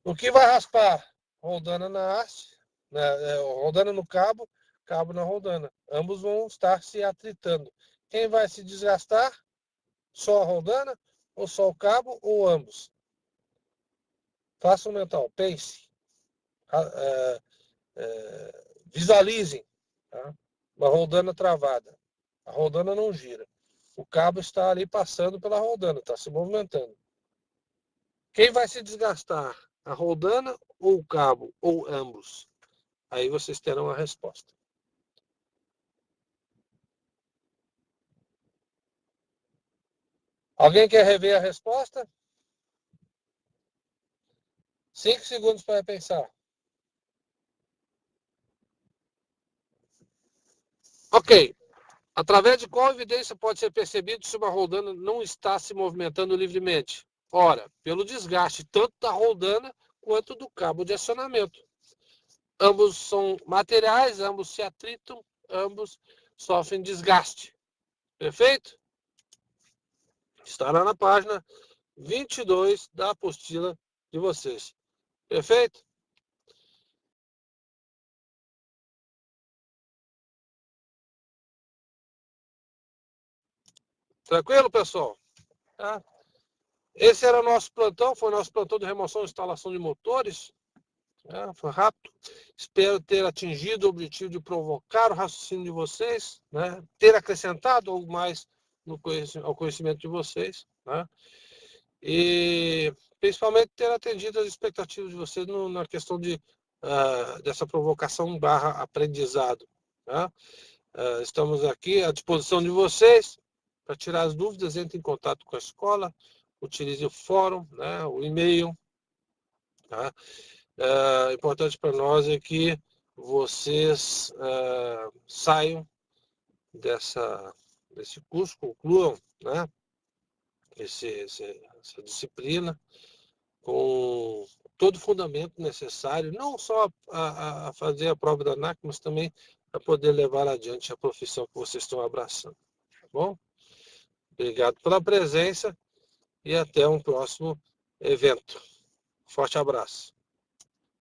O que vai raspar? Roldana na haste, né? Roldana no cabo, cabo na roldana. Ambos vão estar se atritando. Quem vai se desgastar? Só a roldana, ou só o cabo, ou ambos? Faça um mental, pense. Visualizem. Tá? Uma roldana travada. A roldana não gira. O cabo está ali passando pela roldana, está se movimentando. Quem vai se desgastar? A roldana ou o cabo? Ou ambos? Aí vocês terão a resposta. Alguém quer rever a resposta? 5 segundos para pensar. Ok. Através de qual evidência pode ser percebido se uma roldana não está se movimentando livremente? Ora, pelo desgaste tanto da roldana quanto do cabo de acionamento. Ambos são materiais, ambos se atritam, ambos sofrem desgaste. Perfeito? Estará na página 22 da apostila de vocês. Perfeito? Tranquilo, pessoal? Tá? Esse era o nosso plantão, foi o nosso plantão de remoção e instalação de motores. Foi rápido. Espero ter atingido o objetivo de provocar o raciocínio de vocês, né? Ter acrescentado algo mais ao conhecimento de vocês, né? E principalmente ter atendido as expectativas de vocês na questão dessa provocação / aprendizado. Né? Estamos aqui à disposição de vocês para tirar as dúvidas, entre em contato com a escola, utilize o fórum, né, o e-mail. Tá? Importante para nós é que vocês saiam desse curso, concluam, né, essa disciplina com todo o fundamento necessário, não só a fazer a prova da ANAC, mas também para poder levar adiante a profissão que vocês estão abraçando. Tá bom? Obrigado pela presença e até um próximo evento. Forte abraço.